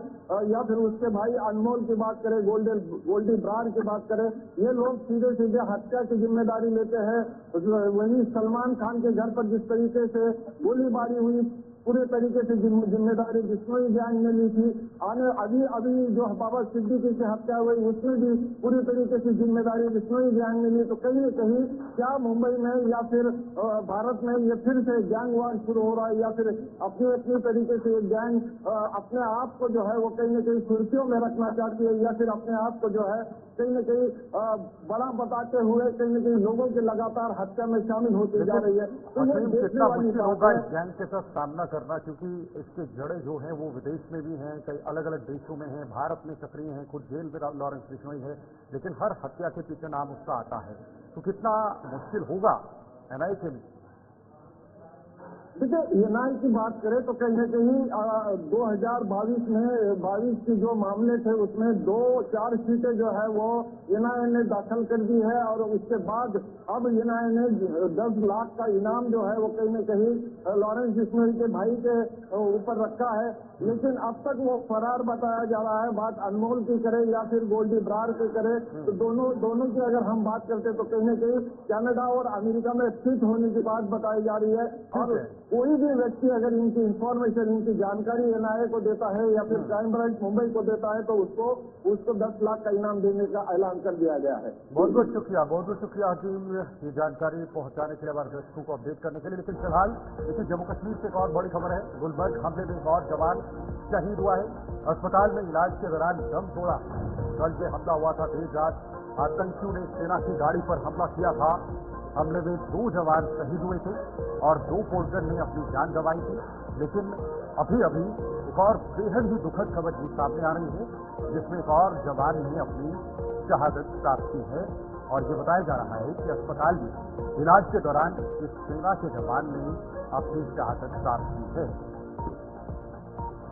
C: या फिर उसके भाई अनमोल की बात करें, गोल्डी ब्रार की बात करें, ये लोग सीधे सीधे हत्या की जिम्मेदारी लेते हैं। वहीं सलमान खान के घर पर जिस तरीके से गोलीबारी हुई पूरे तरीके से जिम्मेदारी बिश्नोई गैंग ने ली थी। अभी जो बाबा सिद्दीकी की हत्या हुई उसमें भी पूरी तरीके से जिम्मेदारी बिश्नोई गैंग ने ली। तो कहीं न कहीं क्या मुंबई में या फिर भारत में ये फिर से गैंग वार शुरू हो रहा है, या फिर अपने तरीके से ये गैंग अपने आप को जो है वो कहीं न कहीं सुर्खियों में रखना चाहती है, या फिर अपने आप को जो है कहीं न कहीं बड़ा बताते हुए कहीं न कहीं लोगों की लगातार हत्या में शामिल होती जा रही है। तो ये देखने वाली बात है
G: गैंग के साथ सामना करना, क्योंकि इसके जड़ें जो हैं वो विदेश में भी हैं, कई अलग अलग देशों में हैं, भारत में सक्रिय हैं, खुद जेल में लॉरेंस बिश्नोई है, लेकिन हर हत्या के पीछे नाम उसका आता है। तो कितना मुश्किल होगा एनआईए के लिए?
C: देखिए, एनआईए की बात करें तो कहीं न कहीं 2022 के जो मामले थे उसमें 2-4 सीटें जो है वो एनआईए ने दाखिल कर दी है, और उसके बाद अब एनआईए ने 10 लाख का इनाम जो है वो कहीं न कहीं लॉरेंस बिश्नोई के भाई के ऊपर रखा है, लेकिन अब तक वो फरार बताया जा रहा है। बात अनमोल की करे या फिर गोल्डी ब्रार की करे तो दोनों की अगर हम बात करते तो कहीं न कहीं कनाडा और अमेरिका में फिट होने की बात बताई जा रही है। और कोई भी व्यक्ति अगर इनकी इंफॉर्मेशन, इनकी जानकारी एनआईए को देता है या फिर क्राइम ब्रांच मुंबई को देता है तो उसको 10 लाख का इनाम देने का ऐलान कर दिया गया है।
G: बहुत बहुत शुक्रिया हकीम, ये जानकारी पहुंचाने के लिए, हमारे दर्शकों को अपडेट करने के लिए। लेकिन फिलहाल देखिए, जम्मू कश्मीर से एक और बड़ी खबर है। गुलबर्ग हमले में एक और जवान शहीद हुआ है, अस्पताल में इलाज के दौरान दम तोड़ा। कल से हमला हुआ था देर रात, आतंकियों ने सेना की गाड़ी पर हमला किया था।
B: हमले में 2 जवान शहीद हुए थे और 2 पोस्टर ने अपनी जान गंवाई थी। लेकिन अभी अभी एक और बेहद ही दुखद खबर भी सामने आ रही है, जिसमें एक और जवान ने अपनी शहादत प्राप्त की है। और ये बताया जा रहा है कि अस्पताल में इलाज के दौरान इस सेना के जवान ने अपनी शहादत प्राप्त की है।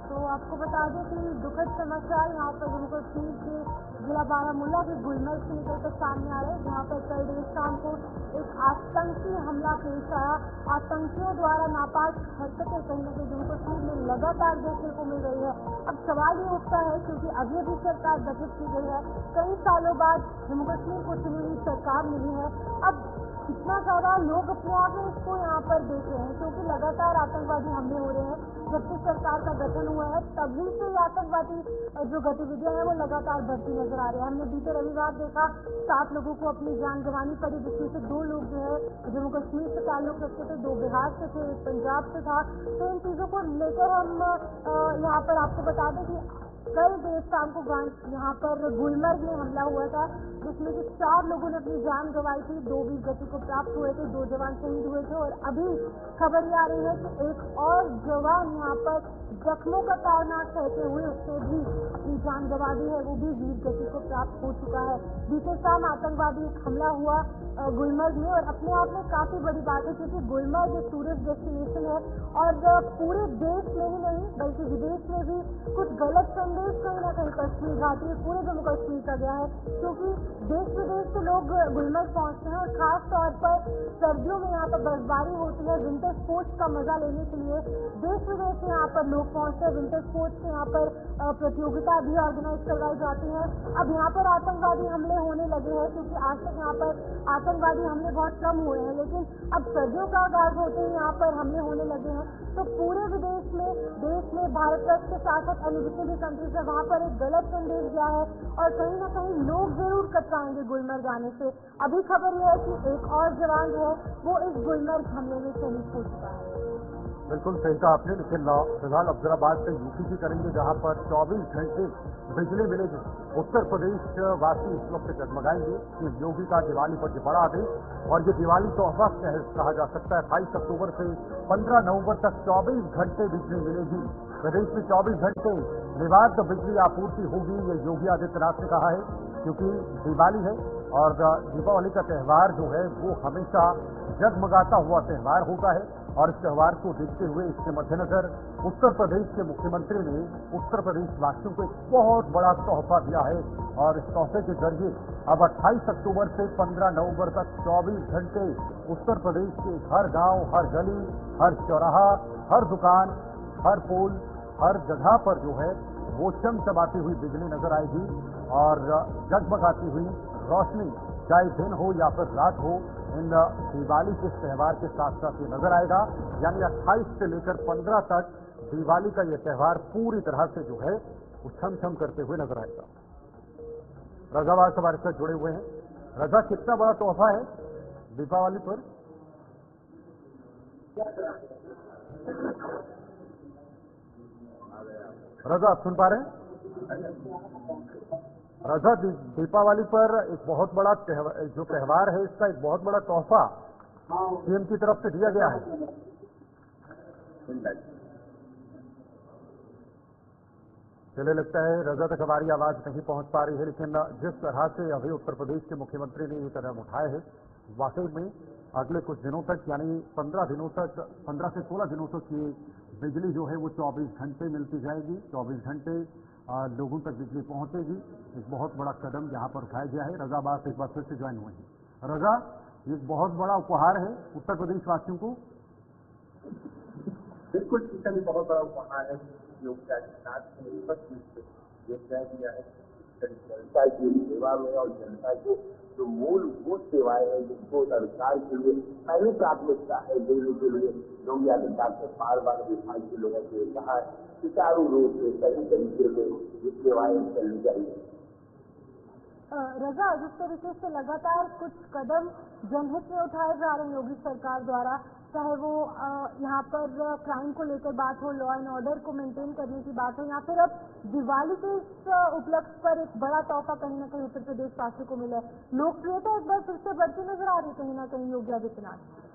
A: तो आपको बता दें कि दुखद समाचार यहाँ पर जम्मू कश्मीर के जिला बारामूला के गुलमर्ग से निकलकर सामने आ रहे हैं, जहाँ पर कल देर शाम को एक आतंकी हमला पेश आया। आतंकियों द्वारा नापाक हरकतें कहीं न कहीं जम्मू कश्मीर में लगातार देखने को मिल रही है। अब सवाल ये उठता है, क्योंकि अभी अभी सरकार गठित की गई है, कई सालों बाद जम्मू कश्मीर को चुनी हुई सरकार मिली है, अब इतना ज्यादा लोग अपने आप में इसको यहाँ पर देख रहे हैं, क्योंकि लगातार आतंकवादी हमले हो रहे हैं। जब से सरकार का गठन हुआ है तभी से आतंकवादी जो गतिविधियां हैं वो लगातार बढ़ती नजर आ रही है। हमने बीते रविवार देखा 7 लोगों को अपनी जान गंवानी पड़ी, जिसमें से 2 लोग जो है जम्मू कश्मीर से ताल्लुक रखते थे, 2 बिहार से थे, 1 पंजाब से था। तो इन चीजों को लेकर हम यहाँ पर आपको बता दें कि कल देर शाम को यहाँ पर गुलमर्ग में हमला हुआ था, जिसमें कि 4 लोगों ने अपनी जान गंवाई थी, 2 वीर गति को प्राप्त हुए थे, 2 जवान शहीद हुए थे। और अभी खबर ये आ रही है कि एक और जवान यहाँ पर जख्मों का तारना सहते हुए उससे भी अपनी जान गंवा दी है, वो भी वीर गति को प्राप्त हो चुका है। बीते शाम आतंकवादी हमला हुआ गुलमर्ग में, और अपने आप में काफी बड़ी बात है, क्योंकि गुलमर्ग एक टूरिस्ट डेस्टिनेशन है और पूरे देश में ही नहीं बल्कि विदेश में भी कुछ गलत संदेश कहीं ना कहीं कश्मीर घाटी पूरे जम्मू कश्मीर का गया है, क्योंकि देश विदेश से लोग गुलमर्ग पहुंचते हैं और खास तौर पर सर्दियों में यहाँ पर बर्फबारी होती है। विंटर स्पोर्ट्स का मजा लेने के लिए देश विदेश से यहाँ पर लोग पहुंचते हैं। विंटर स्पोर्ट्स के यहाँ पर प्रतियोगिता भी ऑर्गेनाइज करवाई जाती है। अब यहाँ पर आतंकवादी हमले होने लगे हैं, क्योंकि आज तक यहाँ पर आतंकवादी हमले बहुत कम हुए हैं, लेकिन अब सर्दियों का आगाज होते ही यहाँ पर हमले होने लगे हैं। तो पूरे विदेश में देश में भारत के साथ साथ अन्य जितने भी कंट्रीज है वहाँ पर एक गलत संदेश गया है, और कहीं ना कहीं लोग जरूर कतराएंगे गुलमर्ग आने से। अभी खबर यह है कि एक और जवान जो है वो इस गुलमर्ग हमले में शहीद हो चुका है।
B: बिल्कुल सही कहा आपने, लेकिन फिलहाल अफजलाबाद से यूपी की करेंगे, जहां पर 24 घंटे बिजली मिलेगी। उत्तर प्रदेश वासी इस वक्त जगमगाएंगे कि योगी का दिवाली पर ये बड़ा आदेश, और ये दिवाली तोहफा कहा जा सकता है। 28 अक्टूबर से 15 नवंबर तक 24 घंटे बिजली मिलेगी। प्रदेश में 24 घंटे निर्बाध बिजली आपूर्ति होगी, ये योगी आदित्यनाथ ने कहा है, क्योंकि दिवाली है और दीपावली का त्यौहार जो है वो हमेशा जगमगाता हुआ त्यौहार होता है। और इस त्यौहार को देखते हुए, इसके मद्देनजर उत्तर प्रदेश के मुख्यमंत्री ने उत्तर प्रदेश वासियों को एक बहुत बड़ा तोहफा दिया है, और इस तोहफे के जरिए अब 28 अक्टूबर से 15 नवंबर तक 24 घंटे उत्तर प्रदेश के हर गांव, हर गली, हर चौराहा, हर दुकान, हर पोल, हर जगह पर जो है वो चमचमाती हुई बिजली नजर आएगी और जगमगाती हुई रोशनी, चाहे दिन हो या फिर रात हो, इन दिवाली के त्यौहार के साथ साथ ये नजर आएगा। यानी 28 से लेकर 15 तक दिवाली का ये त्यौहार पूरी तरह से जो है वो छम करते हुए नजर आएगा। रजावार से हमारे साथ जुड़े हुए हैं। रजा, कितना बड़ा तोहफा है दीपावली पर? रजा, आप सुन पा रहे हैं? रजा, दीपावली पर एक बहुत बड़ा जो त्यौहार है, इसका एक बहुत बड़ा तोहफा सीएम की तरफ से दिया गया है। चलिए, लगता है रजा तक हमारी आवाज नहीं पहुंच पा रही है, लेकिन जिस तरह से अभी उत्तर प्रदेश के मुख्यमंत्री ने ये कदम उठाए हैं, वाकई में अगले कुछ दिनों तक, यानी 15 दिनों तक, 15 से 16 दिनों तक ये बिजली जो है वो 24 घंटे मिलती जाएगी। 24 घंटे लोगों तक बिजली पहुंचेगी। एक बहुत बड़ा कदम यहाँ पर उठाया गया है। रजा बात एक बार फिर से ज्वाइन हुए हैं। रजा, ये एक बहुत बड़ा उपहार है उत्तर प्रदेश वासियों को।
E: बिल्कुल ठीक है, बहुत बड़ा उपहार है योगी आदित्यनाथ ने ये कह दिया है जनता की सेवा में, और जनता को जो मूलभूत सेवाएं हैं जिनको सरकार के लिए पहली प्राथमिकता है देने के लिए योगी आदित्यनाथ ने बार बार विभाग के लोगों से कहा है, सुचारू रूप से सही तरीके से ये सेवाएं चलनी चाहिए।
A: रजा, जिस तरीके से लगातार कुछ कदम जनहित में उठाए जा रहे हैं योगी सरकार द्वारा, चाहे वो यहाँ पर क्राइम को लेकर बात हो, लॉ एंड ऑर्डर को मेंटेन करने की बात हो, या फिर अब दिवाली के इस उपलक्ष्य पर एक बड़ा तोहफा कहीं न कहीं उत्तर प्रदेश वासी को मिला है। लोकप्रियता एक बार फिर से बढ़ती नजर आ रही है कहीं ना कहीं योगी आदित्यनाथ।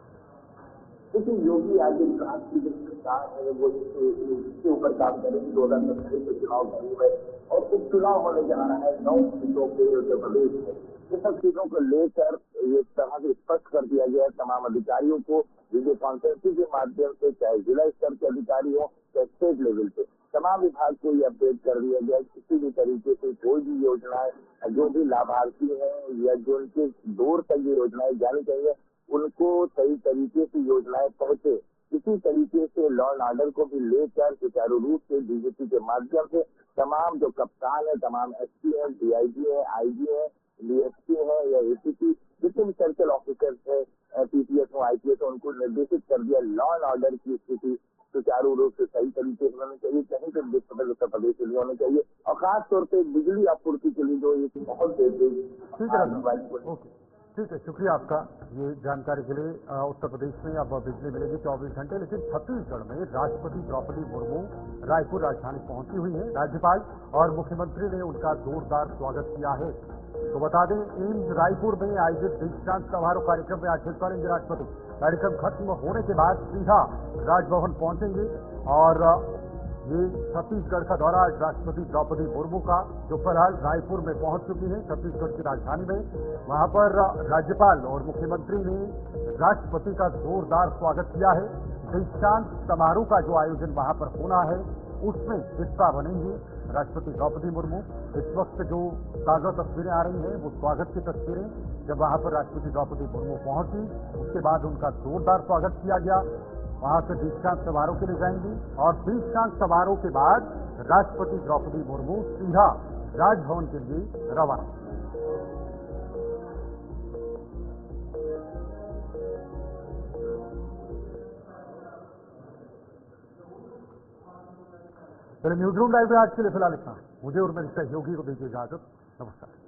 F: देखिए, योगी आदित्यनाथ की जो सरकार है वो इसके ऊपर काम करेगी 2027 में चुनाव नहीं हुए और कुछ चुनाव होने जा रहा है 9 सीटों के उत्तर प्रदेश में। ये सब चीजों को लेकर ये तरह से स्पष्ट कर दिया गया है तमाम अधिकारियों को, वीडियो कॉन्फ्रेंसिंग के माध्यम से, चाहे जिला स्तर के अधिकारी हो चाहे स्टेट लेवल पे, तमाम विभाग को ये अपडेट कर दिया गया है। किसी भी तरीके से कोई भी योजनाएं जो भी लाभार्थी हैं या जो उनके दूर तक ये योजनाएं जानी चाहिए उनको सही तरीके से योजनाएं पहुंचे। इसी तरीके से लॉ एंड ऑर्डर को भी लेकर सुचारू रूप से डीजीपी के माध्यम से तमाम जो कप्तान है, तमाम एसपी है, डीआईजी है, आईजी है, डीएसपी है या एसीपी, जितने भी सर्कल ऑफिसर्स है, पीपीएस हो, आईपीएस हो, उनको निर्देशित कर दिया लॉ एंड ऑर्डर की स्थिति सुचारू रूप से सही तरीके से होनी चाहिए, कहीं पर डिस्टर्बेंस उत्तर प्रदेश के लिए होनी चाहिए और खासतौर पर बिजली आपूर्ति के लिए जो एक बहुत
G: ठीक है, शुक्रिया आपका ये जानकारी के लिए। उत्तर प्रदेश में अब बिजली मिलेगी 24 घंटे, लेकिन छत्तीसगढ़ में राष्ट्रपति द्रौपदी मुर्मू रायपुर राजधानी पहुंची हुई है। राज्यपाल और मुख्यमंत्री ने उनका जोरदार स्वागत किया है। तो बता दें, एम्स रायपुर में आयोजित दीक्षांत समारोह कार्यक्रम में आज हिस्सा लेंगे राष्ट्रपति। कार्यक्रम खत्म होने के बाद सीधा राजभवन पहुंचेंगे और ये छत्तीसगढ़ का दौरा आज राष्ट्रपति द्रौपदी मुर्मू का, जो फिलहाल रायपुर में पहुंच चुकी है छत्तीसगढ़ की राजधानी में। वहां पर राज्यपाल और मुख्यमंत्री ने राष्ट्रपति का जोरदार स्वागत किया है। दीक्षांत समारोह का जो आयोजन वहां पर होना है उसमें हिस्सा बनेंगी राष्ट्रपति द्रौपदी मुर्मू। इस वक्त जो ताजा तस्वीरें आ रही हैं वो स्वागत की तस्वीरें, जब वहां पर राष्ट्रपति द्रौपदी मुर्मू पहुंची उसके बाद उनका जोरदार स्वागत किया गया। वहां से दीक्षांत समारोह के लिए जाएंगी और दीक्षांत समारोह के बाद राष्ट्रपति द्रौपदी मुर्मू सीधा राजभवन के लिए रवाना। न्यूज रूम लाइव में आज के लिए फिलहाल इतना। मुझे और मेरे सहयोगी को दीजिए इजाजत। नमस्कार।